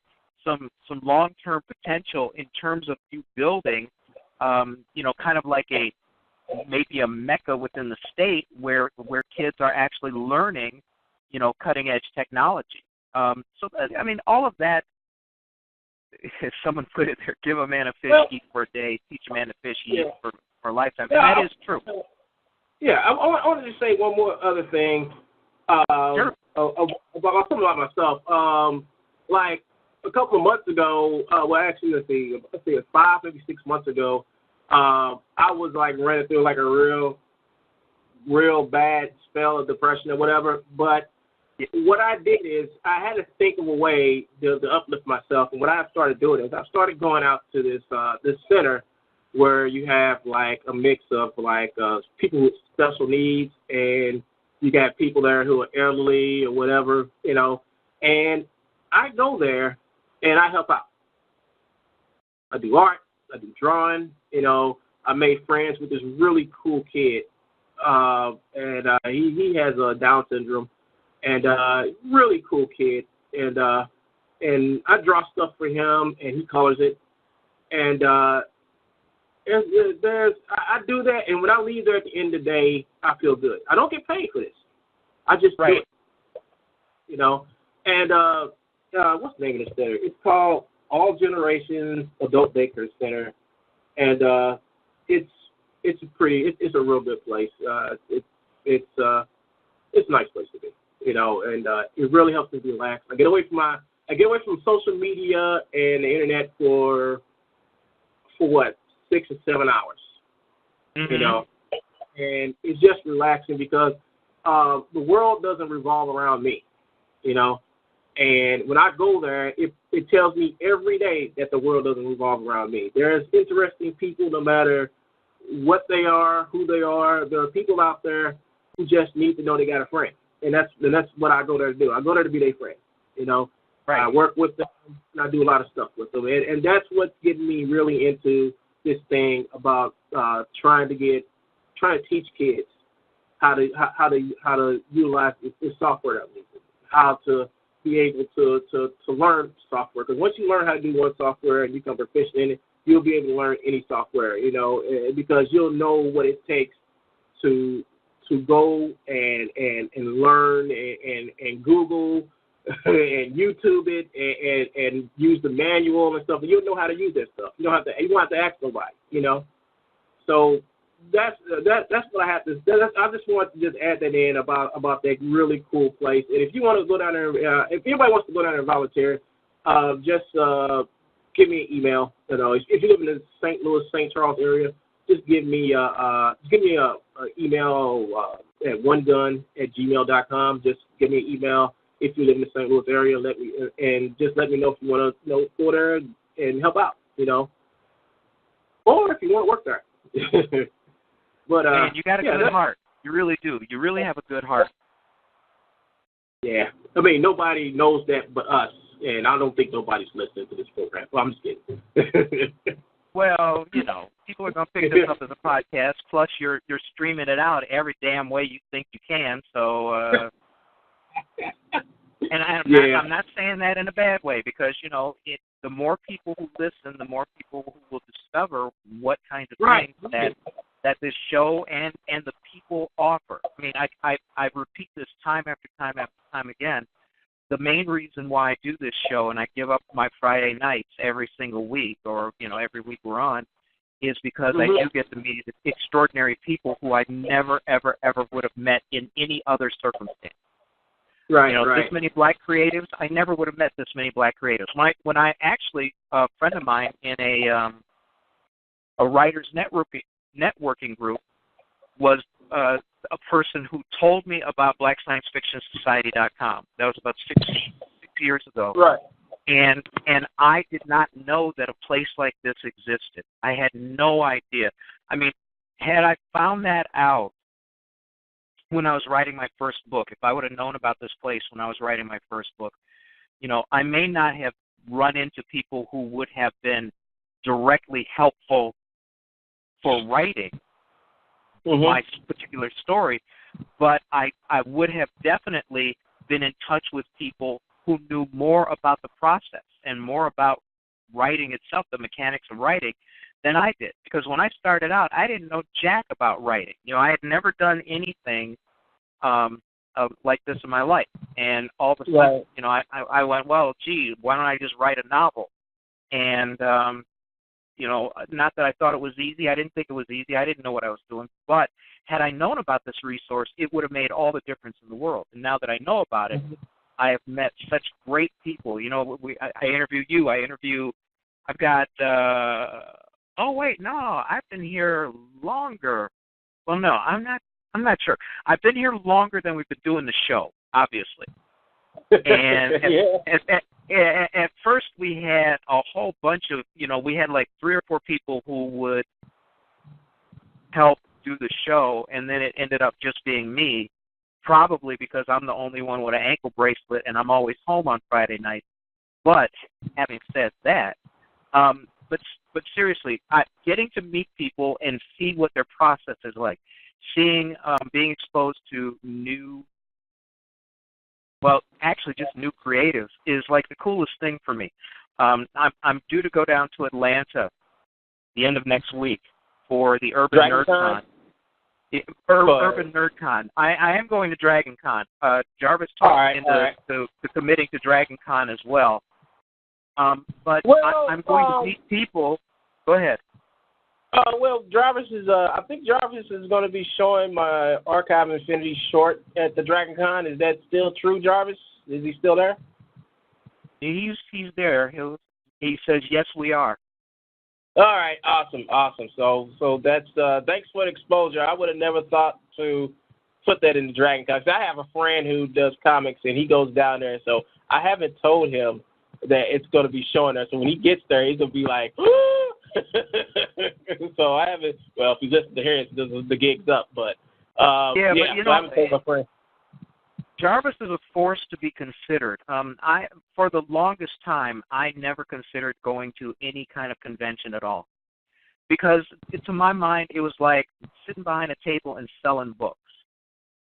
S3: some long-term potential in terms of you building, you know, kind of like maybe a mecca within the state where kids are actually learning, you know, cutting-edge technology. So, I mean, all of that, as someone put it there, give a man a fish, eat for a day, teach a man to fish, eat for a lifetime. And that is true.
S1: Yeah, I wanted to say one more other thing
S3: Sure.
S1: about something about myself. Like a couple of months ago, well, actually, let's see, 5, maybe 6 months ago, I was like running through like a real bad spell of depression or whatever. But what I did is I had to think of a way to uplift myself. And what I started doing is I started going out to this center where you have like a mix of like people with special needs, and you got people there who are elderly or whatever, you know. And I go there and I help out. I do art, I do drawing, you know. I made friends with this really cool kid, and he has Down syndrome, and really cool kid, and I draw stuff for him, and he colors it, and I do that, and when I leave there at the end of the day, I feel good. I don't get paid for this. I just do it, you know. And what's the name of the center? It's called All Generations Adult Daycare Center, and it's a real good place. It's a nice place to be, you know, and it really helps me relax. I get away from social media and the internet for what, 6 or 7 hours, you know, and it's just relaxing because the world doesn't revolve around me, you know, and when I go there, it tells me every day that the world doesn't revolve around me. There's interesting people, no matter what they are, who they are. There are people out there who just need to know they got a friend, and that's what I go there to do. I go there to be their friend, you know. I work with them, and I do a lot of stuff with them, and that's what's getting me really into this thing about trying to teach kids how to utilize this software that we use, how to be able to learn software. Because once you learn how to do one software and you become proficient in it, you'll be able to learn any software, you know, because you'll know what it takes to go and learn and Google and YouTube it and use the manual and stuff, and you'll know how to use that stuff. You won't have to ask nobody, you know. So that's what I have to. I just want to just add that in about that really cool place. And if you want to go down there, if anybody wants to go down there and volunteer, just give me an email. You know, if you live in the St. Louis, St. Charles area, just give me a email at onegun@gmail.com. Just give me an email. If you live in the St. Louis area, let me know if you want to go there and help out, you know, or if you want to work there. But
S3: man, you got a good heart. You really do. You really have a good heart.
S1: Yeah, I mean, nobody knows that but us, and I don't think nobody's listening to this program. Well, I'm just kidding.
S3: Well, you know, people are going to pick this up as a podcast. Plus, you're streaming it out every damn way you think you can. So. And I'm not saying that in a bad way, because, you know, the more people who listen, the more people who will discover what kind of things that this show and the people offer. I mean, I repeat this time after time again. The main reason why I do this show and I give up my Friday nights every single week, or, you know, every week we're on, is because I do get to meet extraordinary people who I never, ever, ever would have met in any other circumstance.
S1: Right,
S3: you know, this many black creatives, I never would have met this many black creatives. When I actually, a friend of mine in a writers networking networking group was a person who told me about BlackScienceFictionSociety.com. That was about six years ago.
S1: Right.
S3: And I did not know that a place like this existed. I had no idea. I mean, had I found that out when I was writing my first book, if I would have known about this place when I was writing my first book, you know, I may not have run into people who would have been directly helpful for writing my particular story, but I would have definitely been in touch with people who knew more about the process and more about writing itself, the mechanics of writing, than I did. Because when I started out, I didn't know jack about writing. You know, I had never done anything like this in my life. And all of a sudden, you know, I went, well, gee, why don't I just write a novel? And, you know, not that I thought it was easy. I didn't think it was easy. I didn't know what I was doing. But had I known about this resource, it would have made all the difference in the world. And now that I know about it, I have met such great people. You know, I interview you. I've got, oh, wait, no, I've been here longer. Well, no, I'm not sure. I've been here longer than we've been doing the show, obviously. And at first we had a whole bunch of, you know, we had like 3 or 4 people who would help do the show, and then it ended up just being me, probably because I'm the only one with an ankle bracelet and I'm always home on Friday night. But having said that, but seriously, getting to meet people and see what their process is like, being exposed to new creatives is like the coolest thing for me. I'm due to go down to Atlanta the end of next week for the Urban Nerd Con. Urban Nerd Con. I am going to Dragon Con. Jarvis talked into committing to Dragon Con as well. But I'm going to meet people. Go ahead.
S1: Well, Jarvis is. I think Jarvis is going to be showing my Archive Infinity short at the Dragon Con. Is that still true, Jarvis? Is he still there?
S3: He's there. He says yes, we are.
S1: All right, awesome. So that's thanks for the exposure. I would have never thought to put that in the Dragon Con. I have a friend who does comics and he goes down there, so I haven't told him that it's going to be showing there. So when he gets there, he's going to be like, so I haven't. Well, if you listen to hear the gig's up, but
S3: but you know,
S1: I haven't told my friend.
S3: Jarvis is a force to be considered. For the longest time, I never considered going to any kind of convention at all, because to my mind, it was like sitting behind a table and selling books.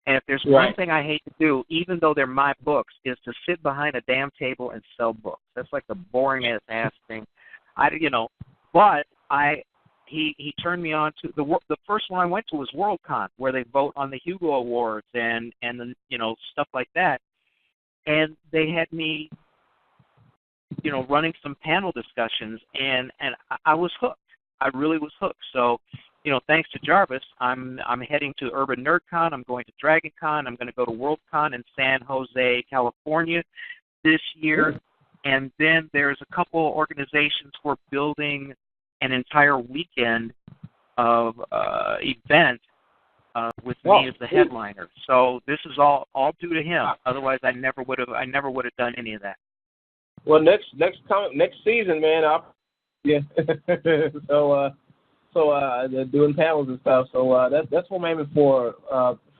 S3: And if there's one thing I hate to do, even though they're my books, is to sit behind a damn table and sell books. That's like the boringest ass thing. He turned me on to the first one I went to was WorldCon, where they vote on the Hugo Awards and the, you know, stuff like that. And they had me, you know, running some panel discussions, and I was hooked. I really was hooked. So, you know, thanks to Jarvis, I'm heading to Urban Nerd Con. I'm going to Dragon Con. I'm going to go to WorldCon in San Jose, California this year. And then there's a couple organizations who are building an entire weekend of event with me as the headliner. So this is all due to him. Otherwise, I never would have done any of that.
S1: Well, next season, man. So they're doing panels and stuff. So that's what I'm aiming for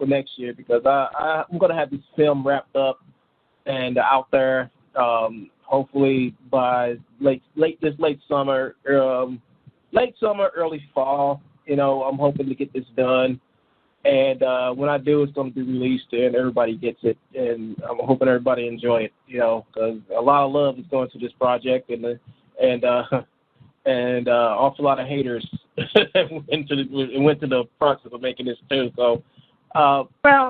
S1: next year, because I'm gonna have this film wrapped up and out there. Hopefully by late summer, early fall. You know, I'm hoping to get this done. And when I do, it's going to be released and everybody gets it. And I'm hoping everybody enjoy it. You know, because a lot of love is going to this project, and awful lot of haters went to the process of making this too. So.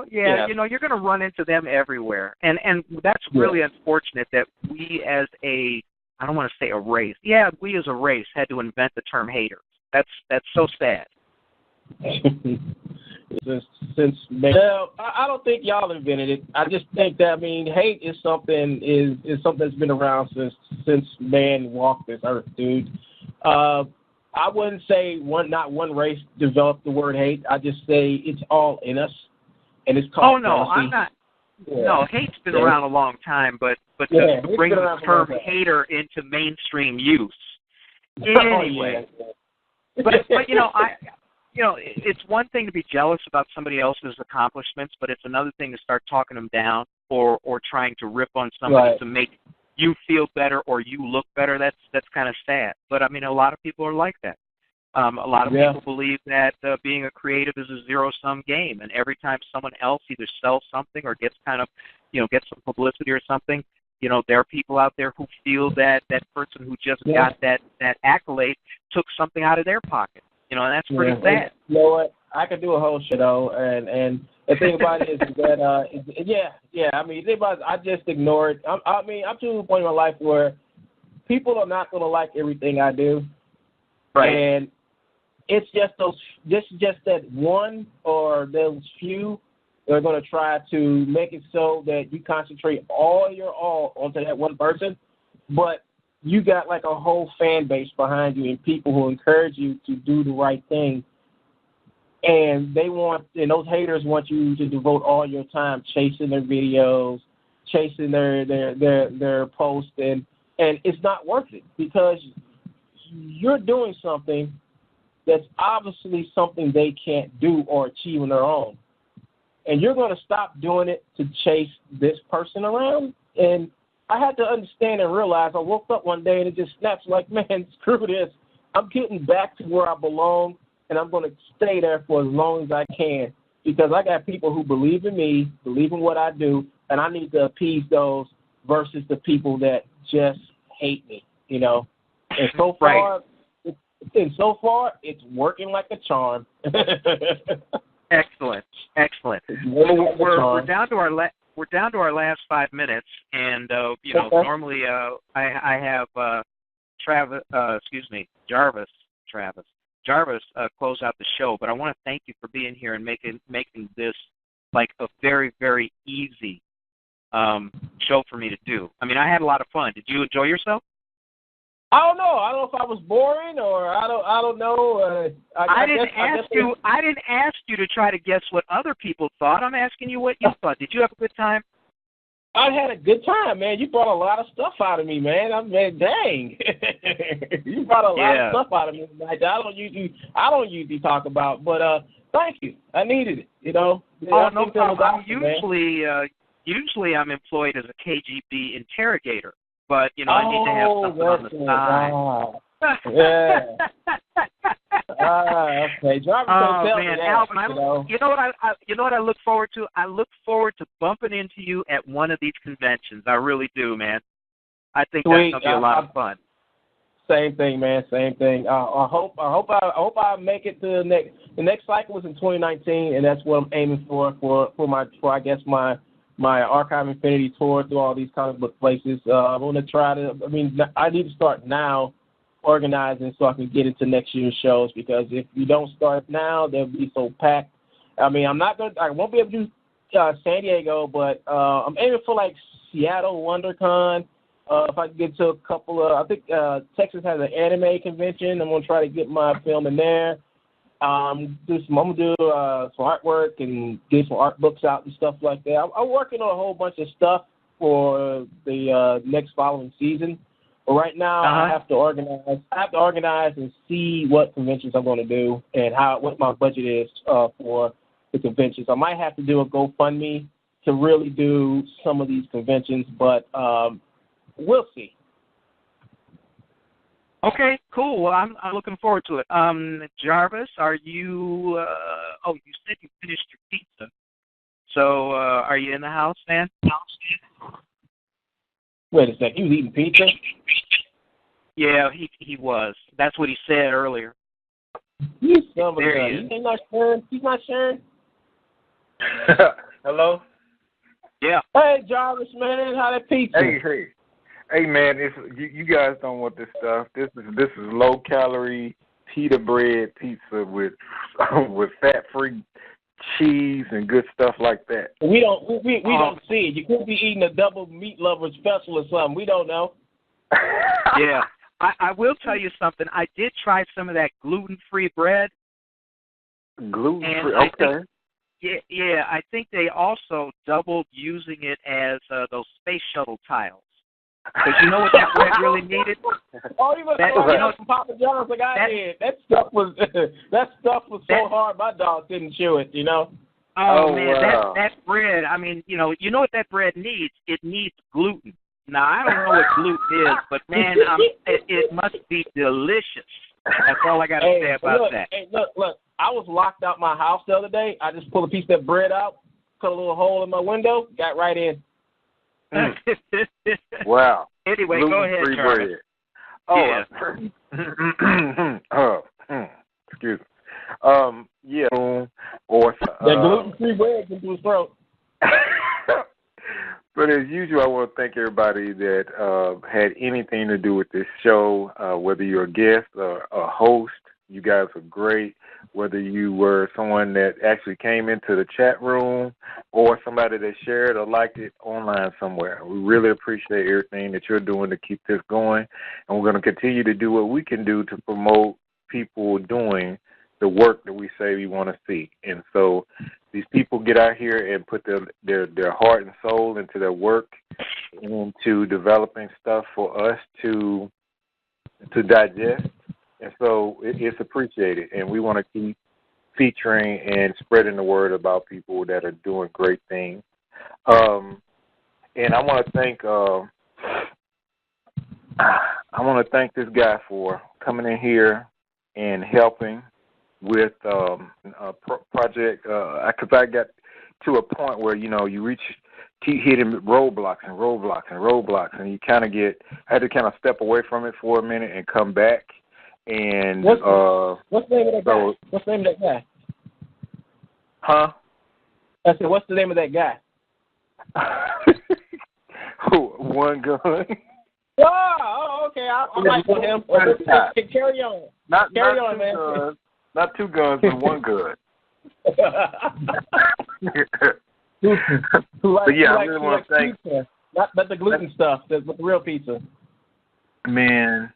S3: You know, you're going to run into them everywhere, and that's really unfortunate that we as I don't want to say a race. Yeah, we as a race had to invent the term haters. That's so sad.
S1: I don't think y'all invented it. I just think that, I mean, hate is something that's been around since man walked this earth, dude. I I wouldn't say not one race developed the word hate. I just say it's all in us, and it's called.
S3: Oh no,
S1: jealousy.
S3: I'm not.
S1: Yeah.
S3: No, hate's been around a long time, but to bring the term hater into mainstream use. Anyway, but it's one thing to be jealous about somebody else's accomplishments, but it's another thing to start talking them down or trying to rip on somebody to make you feel better or you look better. That's kind of sad. But I mean, a lot of people are like that. A lot of people believe that being a creative is a zero-sum game, and every time someone else either sells something or gets gets some publicity or something, there are people out there who feel that that person who just got that accolade took something out of their pocket. And that's pretty sad.
S1: You know what? I could do a whole show, and the thing about it is that I mean, the thing about it, I just ignore it. I'm to the point in my life where people are not going to like everything I do,
S3: right?
S1: And it's just that one or those few that are going to try to make it so that you concentrate all your onto that one person, but you got like a whole fan base behind you and people who encourage you to do the right thing. And those haters want you to devote all your time chasing their videos, chasing their posts, and it's not worth it because you're doing something that's obviously something they can't do or achieve on their own. And you're going to stop doing it to chase this person around. And I had to understand and realize, I woke up one day and it just snaps like, man, screw this. I'm getting back to where I belong, and I'm going to stay there for as long as I can because I got people who believe in me, believe in what I do, and I need to appease those versus the people that just hate me, And so far, it's working like a charm.
S3: Excellent. We're down to our last 5 minutes, and normally I have Jarvis close out the show, but I want to thank you for being here and making this like a very, very easy show for me to do. I mean, I had a lot of fun. Did you enjoy yourself?
S1: I don't know. I don't know if I was boring or I don't know.
S3: I didn't ask you to try to guess what other people thought. I'm asking you what you thought. Did you have a good time?
S1: I had a good time, man. You brought a lot of stuff out of me, man. I mean, dang. You brought a lot of stuff out of me tonight that I don't usually talk about. But thank you. I needed it.
S3: Oh, no problem. Usually I'm employed as a KGB interrogator. But, I need to have something on the side.
S1: Okay.
S3: Man, Alvin, you know what I look forward to? I look forward to bumping into you at one of these conventions. I really do, man. I think that's going to be a lot of fun.
S1: Same thing, man. Same thing. I hope I make it to the next cycle was in 2019, and that's what I'm aiming for I guess my Archive Infinity tour through all these comic book places. I want to try to. I mean, I need to start now organizing so I can get into next year's shows because if you don't start now, they'll be so packed. I mean, I won't be able to do San Diego, but I'm aiming for like Seattle WonderCon. If I can get to a couple of, I think Texas has an anime convention. I'm gonna try to get my film in there. I'm gonna do some artwork and get some art books out and stuff like that. I'm working on a whole bunch of stuff for the next following season. But right now, I have to organize and see what conventions I'm going to do and what my budget is for the conventions. I might have to do a GoFundMe to really do some of these conventions, but we'll see.
S3: Okay, cool. Well, I'm looking forward to it. Jarvis, are you? You said you finished your pizza. So, are you in the house, man?
S1: Wait a second. He was eating pizza?
S3: Yeah, he was. That's what he said earlier.
S1: He's not sharing. He's not sharing.
S4: Hello.
S3: Yeah.
S1: Hey, Jarvis, man, how that pizza?
S4: Hey, man, you guys don't want this stuff. This is low calorie pita bread pizza with fat free cheese and good stuff like that.
S1: We don't see it. You could be eating a double meat lover special or something. We don't know.
S3: Yeah. I will tell you something. I did try some of that gluten-free bread.
S4: Gluten-free, okay.
S3: I think they also doubled using it as those space shuttle tiles. Because you know what that bread really needed?
S1: Oh, you must have some Papa John's like I did. That stuff was so hard my dog couldn't chew it, you know?
S3: Oh man,
S4: wow.
S3: that bread, I mean, you know what that bread needs? It needs gluten. Now, I don't know what gluten is, but man, it must be delicious. That's all I got to say about that.
S1: Hey, look, I was locked out my house the other day. I just pulled a piece of that bread out, cut a little hole in my window, got right in.
S4: Wow.
S3: Anyway, go ahead, Charlie.
S4: Excuse me. Or
S1: that gluten-free bread into his throat.
S4: But as usual, I want to thank everybody that had anything to do with this show, whether you're a guest or a host. You guys were great. Whether you were someone that actually came into the chat room or somebody that shared or liked it online somewhere. We really appreciate everything that you're doing to keep this going. And we're going to continue to do what we can do to promote people doing the work that we say we want to see. And so these people get out here and put their heart and soul into their work and into developing stuff for us to digest. And so it's appreciated. And we want to keep featuring and spreading the word about people that are doing great things. And I want to thank this guy for coming in here and helping with a project, because I got to a point where, you know, you keep hitting roadblocks, and you kind of I had to kind of step away from it for a minute and come back. And
S1: what's the name of that guy? What's the name of that guy?
S4: Huh?
S1: I said, what's the name of that guy?
S4: Who? One Gun.
S1: Oh, okay. I like him. Carry on. Carry on, man.
S4: Guns. Not two guns, but one gun. But yeah, I really want to thank.
S1: Pizza. Not the gluten stuff, but the real pizza.
S4: Man,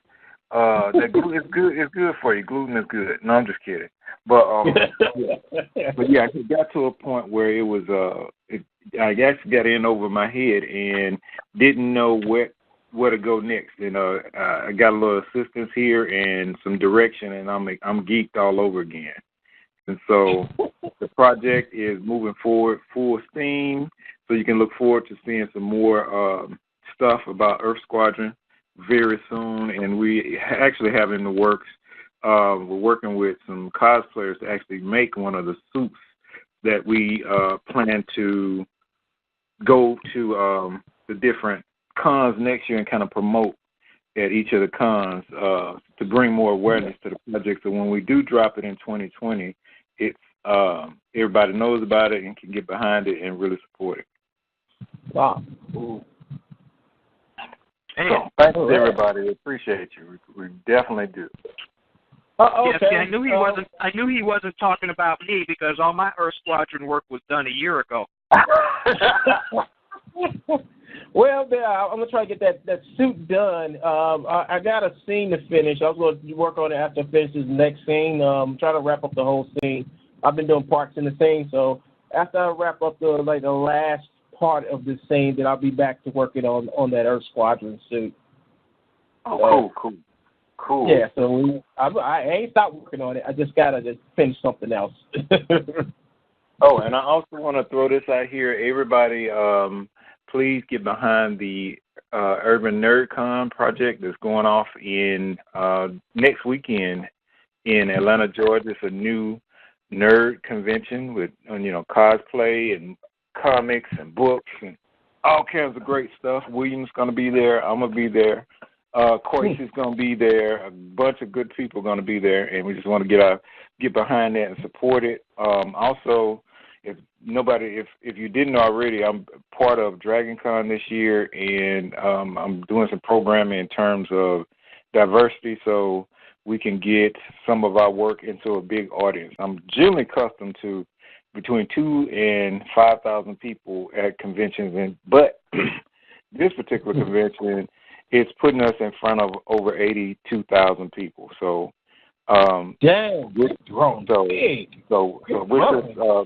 S4: that gluten is good. It's good for you. Gluten is good. No, I'm just kidding. But but yeah, it got to a point where it was I actually got in over my head and didn't know where to go next. And I got a little assistance here and some direction, and I'm geeked all over again. And so the project is moving forward full steam. So you can look forward to seeing some more stuff about Earth Squadron very soon. And we actually have in the works. We're working with some cosplayers to actually make one of the suits that we plan to go to the different cons next year and kind of promote at each of the cons to bring more awareness to the project. So when we do drop it in 2020, it's everybody knows about it and can get behind it and really support it.
S1: Wow.
S4: So thanks to everybody. We appreciate you. We definitely do.
S1: Okay.
S3: Yeah, see, I knew he wasn't talking about me because all my Earth Squadron work was done a year ago.
S1: Well, I'm gonna try to get that suit done. I got a scene to finish. I was going to work on it after I finish this next scene. Trying to wrap up the whole scene. I've been doing parts in the scene, so after I wrap up the last part of the scene, then I'll be back to working on that Earth Squadron suit.
S4: Oh, cool.
S1: Yeah, so I ain't stopped working on it. I just gotta finish something else.
S4: Oh, and I also want to throw this out here. Everybody, please get behind the Urban NerdCon project that's going off in next weekend in Atlanta, Georgia. It's a new nerd convention with cosplay and comics and books and all kinds of great stuff. William's going to be there. I'm going to be there. Coyce is going to be there. A bunch of good people are going to be there, and we just want to get behind that and support it. Also, if you didn't know already, I'm part of DragonCon this year, and I'm doing some programming in terms of diversity so we can get some of our work into a big audience. I'm generally accustomed to between 2,000 and 5,000 people at conventions, but this particular convention it's putting us in front of over 82,000 people. So,
S1: damn, we're grown.
S4: So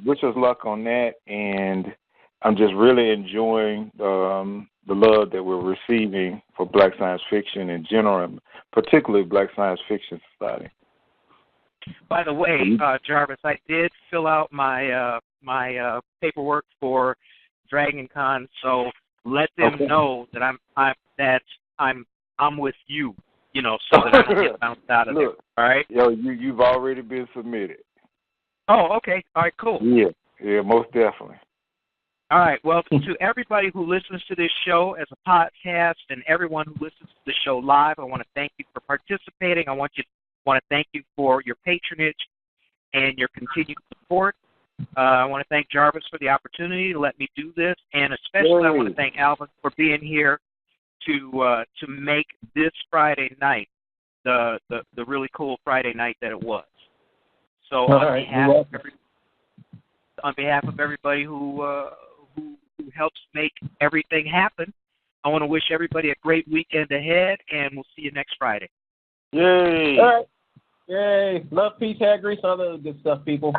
S4: wish us luck on that, and I'm just really enjoying the love that we're receiving for Black Science Fiction in general, and particularly Black Science Fiction Society.
S3: By the way, Jarvis, I did fill out my my paperwork for Dragon Con, so let them know that I'm with you, you know, so that I don't get bounced out of there. All right?
S4: Yo, you've already been submitted.
S3: Oh, okay. All right, cool.
S4: Yeah, most definitely.
S3: All right. Well, to everybody who listens to this show as a podcast and everyone who listens to the show live, I want to thank you for participating. I want to thank you for your patronage and your continued support. I want to thank Jarvis for the opportunity to let me do this, and especially I want to thank Alvin for being here to make this Friday night the really cool Friday night that it was. So on behalf of everybody who helps make everything happen, I want to wish everybody a great weekend ahead, and we'll see you next Friday.
S1: Yay! All right. Yay! Love, peace, hair grease, all the good stuff, people.